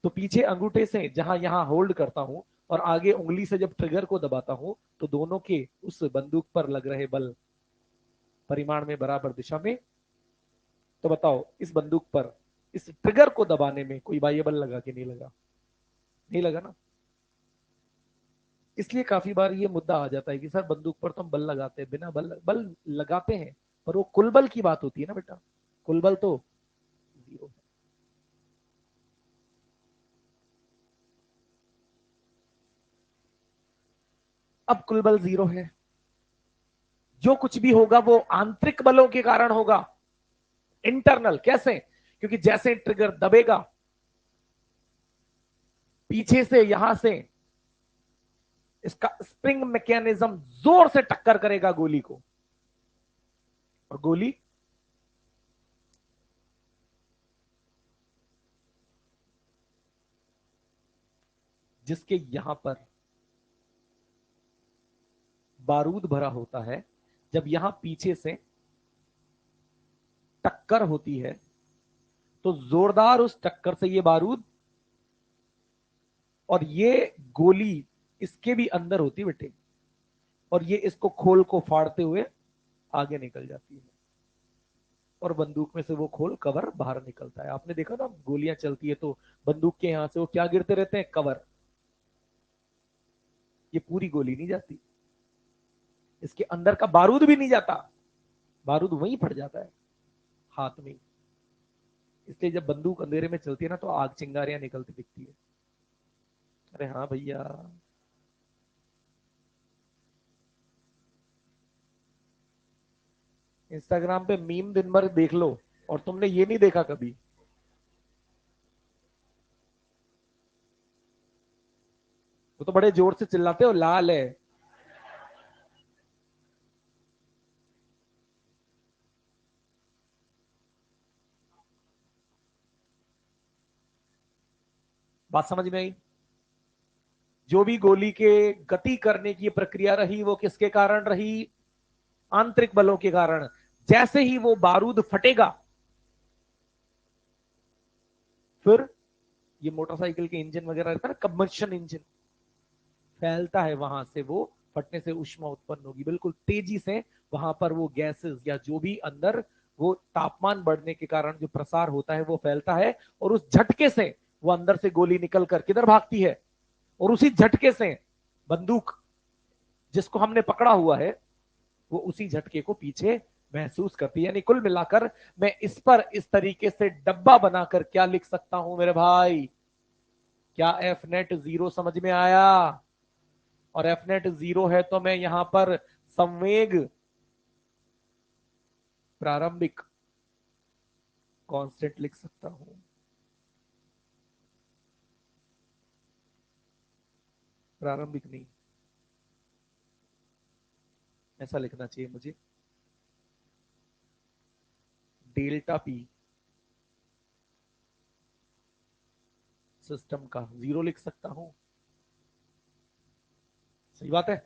S1: तो पीछे अंगूठे से जहां यहां होल्ड करता हूं, और आगे उंगली से जब ट्रिगर को दबाता हूं, तो दोनों के उस बंदूक पर लग रहे बल परिमाण में बराबर दिशा में। तो बताओ, इस बंदूक पर इस ट्रिगर को दबाने में कोई बाह्य बल लगा कि नहीं लगा? नहीं लगा ना? इसलिए काफी बार ये मुद्दा आ जाता है कि सर बंदूक पर तो हम बल लगाते हैं, बिना बल लगाते हैं, पर वो कुल बल की बात होती है ना बेटा, कुल बल तो जीरो है। अब कुल बल जीरो है, जो कुछ भी होगा वो आंतरिक बलों के कारण होगा। इंटरनल कैसे? क्योंकि जैसे ट्रिगर दबेगा, पीछे से यहां से इसका स्प्रिंग मैकेनिज्म जोर से टक्कर करेगा गोली को, और गोली जिसके यहां पर बारूद भरा होता है, जब यहां पीछे से टक्कर होती है, तो जोरदार उस टक्कर से ये बारूद और ये गोली इसके भी अंदर होती है बेटे, और ये इसको खोल को फाड़ते हुए आगे निकल जाती है। और बंदूक में से वो खोल कवर बाहर निकलता है। आपने देखा ना, गोलियां चलती है तो बंदूक के यहां से वो क्या गिरते रहते हैं, कवर। ये पूरी गोली नहीं जाती, इसके अंदर का बारूद भी नहीं जाता, बारूद वहीं फट जाता है हाथ में। इसलिए जब बंदूक अंधेरे में चलती है ना, तो आग चिंगारियां निकलती दिखती है। अरे हाँ भैया। इंस्टाग्राम पे मीम दिन भर देख लो, और तुमने ये नहीं देखा कभी। वो तो बड़े जोर से चिल्लाते हो, लाल है। बात समझ में आई? जो भी गोली के गति करने की प्रक्रिया रही, वो किसके कारण रही? आंतरिक बलों के कारण। जैसे ही वो बारूद फटेगा, फिर ये मोटरसाइकिल के इंजन वगैरह रहता है ना, कंबशन इंजन, फैलता है वहां से, वो फटने से ऊष्मा उत्पन्न होगी बिल्कुल तेजी से। वहां पर वो गैसेस या जो भी अंदर वो तापमान बढ़ने के कारण जो प्रसार होता है वो फैलता है, और उस झटके से वो अंदर से गोली निकल कर किधर भागती है, और उसी झटके से बंदूक जिसको हमने पकड़ा हुआ है, वो उसी झटके को पीछे महसूस करती है। यानी कुल मिलाकर मैं इस पर इस तरीके से डब्बा बनाकर क्या लिख सकता हूं मेरे भाई? क्या एफ नेट जीरो समझ में आया? और एफ नेट जीरो है तो मैं यहां पर संवेग प्रारंभिक कांस्टेंट लिख सकता हूं। प्रारंभिक नहीं, ऐसा लिखना चाहिए मुझे, डेल्टा पी सिस्टम का जीरो लिख सकता हूं। सही बात है।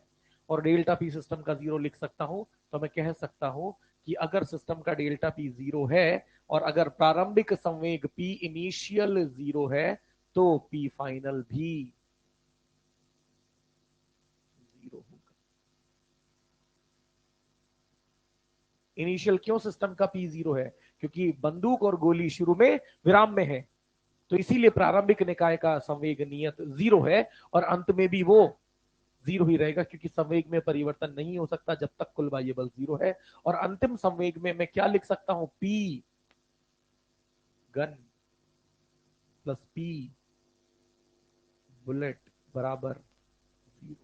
S1: और डेल्टा पी सिस्टम का जीरो लिख सकता हूं, तो मैं कह सकता हूं कि अगर सिस्टम का डेल्टा पी जीरो है, और अगर प्रारंभिक संवेग पी इनिशियल जीरो है, तो पी फाइनल भी जीरो होगा। इनिशियल क्यों सिस्टम का पी जीरो है? क्योंकि बंदूक और गोली शुरू में विराम में है, तो इसीलिए प्रारंभिक निकाय का संवेग नियत जीरो है, और अंत में भी वो जीरो ही रहेगा, क्योंकि संवेग में परिवर्तन नहीं हो सकता जब तक कुल बाह्य बल जीरो है। और अंतिम संवेग में मैं क्या लिख सकता हूं? P gun plus P bullet बराबर जीरो।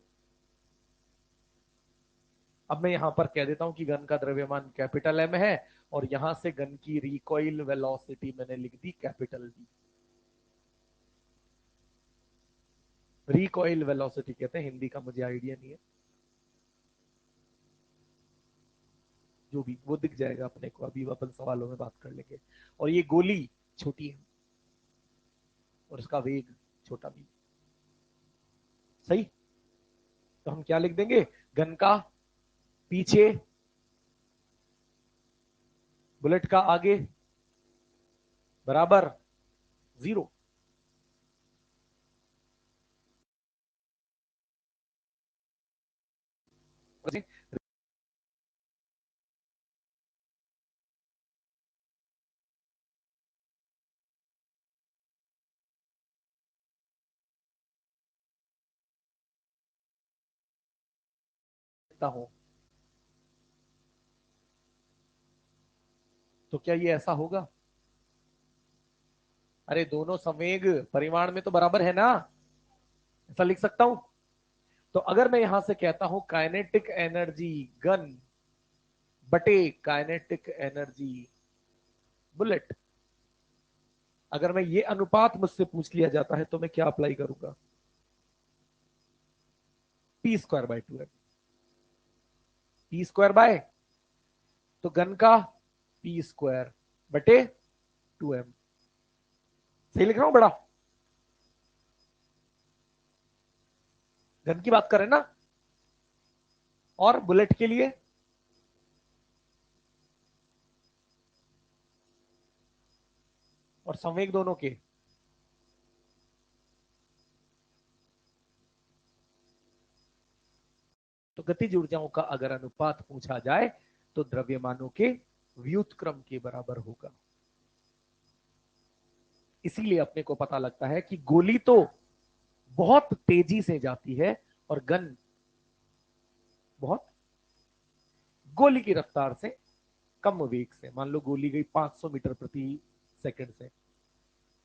S1: अब मैं यहां पर कह देता हूं कि गन का द्रव्यमान कैपिटल एम है, और यहां से गन की रिकॉइल वेलोसिटी मैंने लिख दी कैपिटल वी। रिकॉइल वेलोसिटी कहते हैं, हिंदी का मुझे आइडिया नहीं है, जो भी वो दिख जाएगा अपने को, अभी अपन सवालों में बात कर लेंगे। और ये गोली छोटी है, और इसका वेग छोटा भी। सही। तो हम क्या लिख देंगे? गन का पीछे, बुलेट का आगे बराबर जीरो। हूं, तो क्या ये ऐसा होगा? अरे दोनों संवेग परिमाण में तो बराबर है ना, ऐसा लिख सकता हूं। तो अगर मैं यहां से कहता हूं काइनेटिक एनर्जी गन बटे काइनेटिक एनर्जी बुलेट, अगर मैं ये अनुपात मुझसे पूछ लिया जाता है, तो मैं क्या अप्लाई करूंगा? P square by two m. P square by, तो गन का पी स्क्वायर बटे टू एम। सही लिख रहा हूं बड़ा? गन की बात करें ना, और बुलेट के लिए और संवेग दोनों के। तो गतिज ऊर्जाओं का अगर अनुपात पूछा जाए, तो द्रव्यमानों के व्युत्क्रम के बराबर होगा। इसीलिए अपने को पता लगता है कि गोली तो बहुत तेजी से जाती है और गन बहुत गोली की रफ्तार से कम वेग से। मान लो गोली गई 500 मीटर प्रति सेकंड से,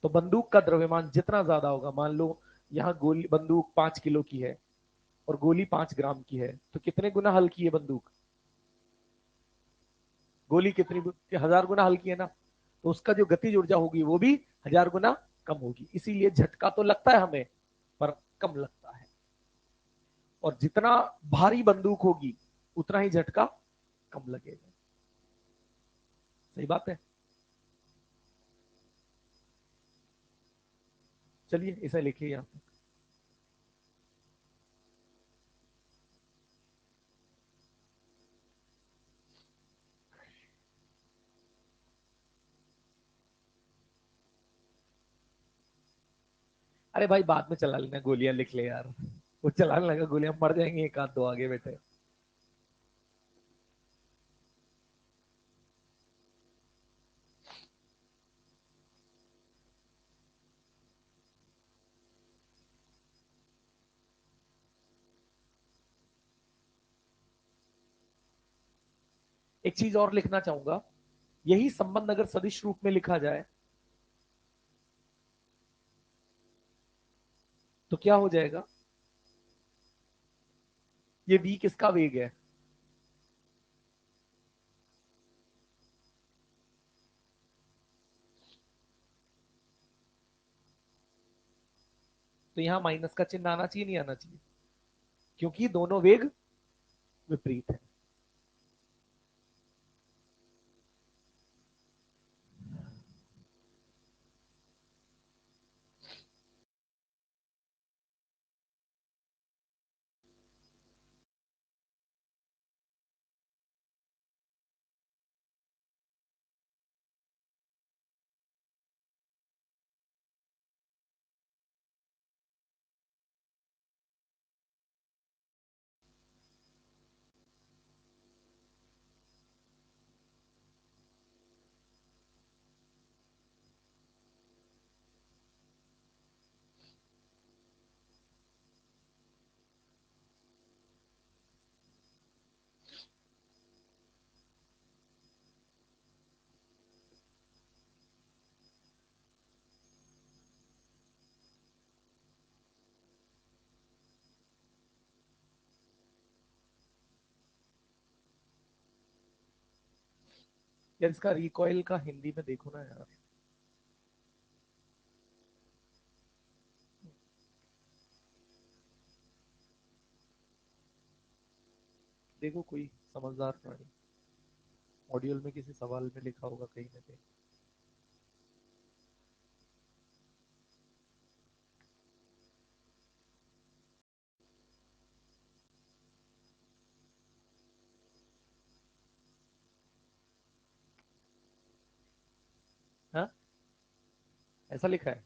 S1: तो बंदूक का द्रव्यमान जितना ज्यादा होगा, मान लो यहां गोली बंदूक 5 किलो की है और गोली 5 ग्राम की है, तो कितने गुना हल्की है बंदूक? गोली कितनी 1000 गुना हल्की है ना, तो उसका जो गतिज ऊर्जा होगी वो भी 1000 गुना कम होगी। इसीलिए झटका तो लगता है हमें, पर कम लगता है। और जितना भारी बंदूक होगी उतना ही झटका कम लगेगा। सही बात है। चलिए इसे लिखिए यहां पे। अरे भाई बाद में चला लेना, गोलियां लिख ले यार। वो चलाने लगा गोलियां, मर जाएंगे एक आध दो आगे बैठे। एक चीज और लिखना चाहूंगा, यही संबंध अगर सदिश रूप में लिखा जाए तो क्या हो जाएगा? ये v किसका वेग है? तो यहां माइनस का चिन्ह आना चाहिए, नहीं आना चाहिए? क्योंकि दोनों वेग विपरीत है। यार इसका रिकॉइल का हिंदी में देखो ना यार। देखो कोई समझदार प्राणी, मॉड्यूल में किसी सवाल में लिखा होगा कहीं ना कहीं। हाँ, ऐसा लिखा है।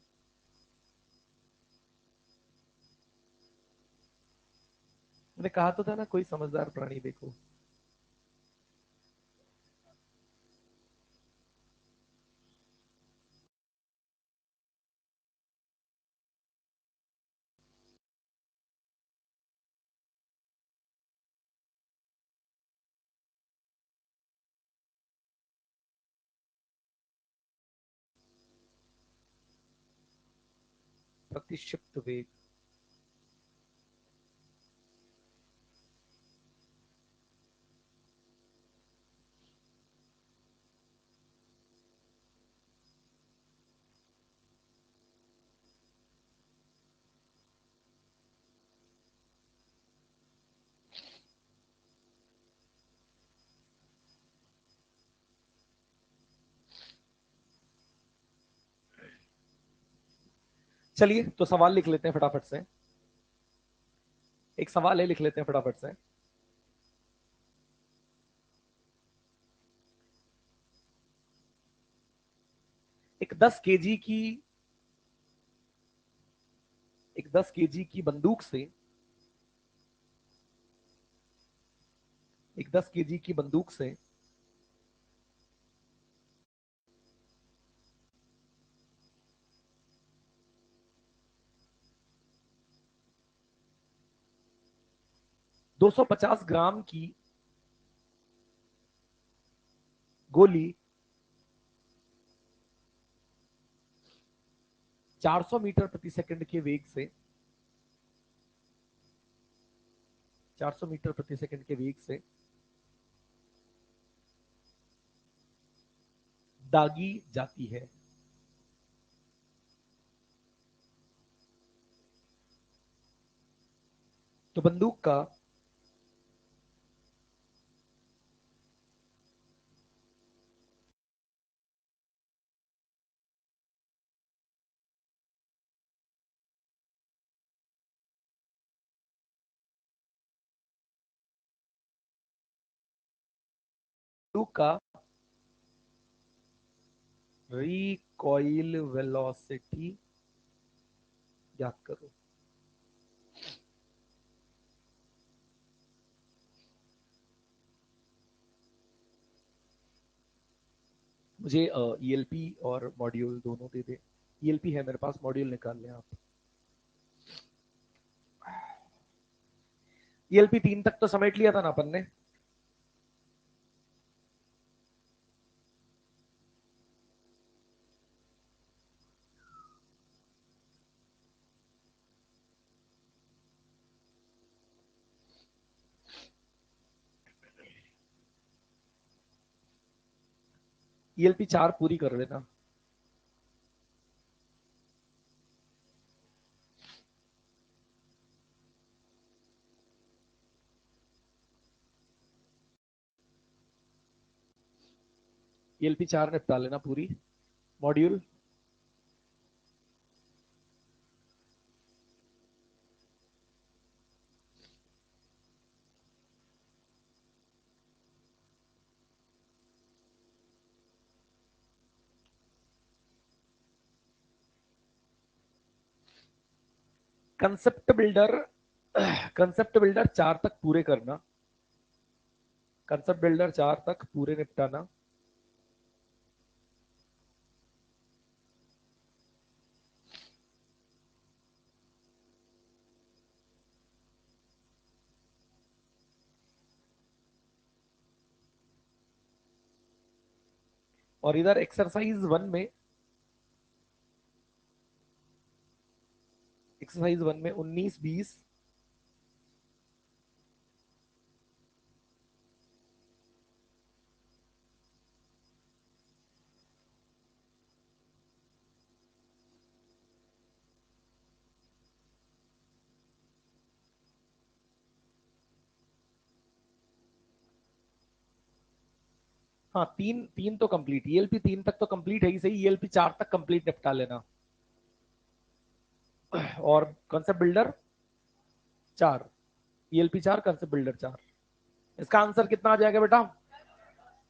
S1: मैंने कहा तो था ना कोई समझदार प्राणी देखो। प्रतिक्षिप्त वेग। चलिए तो सवाल लिख लेते हैं फटाफट से। एक सवाल है, लिख लेते हैं फटाफट से। एक 10 केजी की एक 10 केजी की बंदूक से एक 10 केजी की बंदूक से 250 ग्राम की गोली 400 मीटर प्रति सेकंड के वेग से 400 मीटर प्रति सेकंड के वेग से दागी जाती है। तो बंदूक का बंदूक का रिकॉइल वेलोसिटी ज्ञात करो। मुझे ईएलपी और मॉड्यूल दोनों दे दे। ईएलपी है मेरे पास, मॉड्यूल निकाल लें आप। ईएलपी 3 तक तो समेट लिया था ना अपन ने। ईएलपी 4 पूरी कर लेना। ईएलपी 4 निपटा लेना पूरी। मॉड्यूल कंसेप्ट बिल्डर 4 तक पूरे करना। कंसेप्ट बिल्डर 4 तक पूरे निपटाना। और इधर एक्सरसाइज 1 में 19-20 हाँ, तीन तीन तो कंप्लीट, ईएलपी 3 तक तो कंप्लीट है ही सही, ईएलपी 4 तक कंप्लीट निपटा लेना। और concept builder 4, ELP 4, concept builder 4। इसका आंसर कितना आ जाएगा बेटा?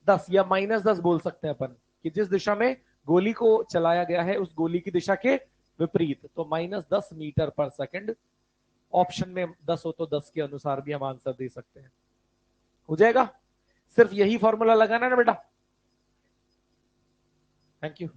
S1: 10 या -10 बोल सकते हैं अपन, कि जिस दिशा में गोली को चलाया गया है उस गोली की दिशा के विपरीत, तो -10 मीटर पर सेकंड। ऑप्शन में 10 हो तो 10 के अनुसार भी हम आंसर दे सकते हैं। हो जाएगा। सिर्फ यही फॉर्मूला लगाना है ना बेटा। Thank you.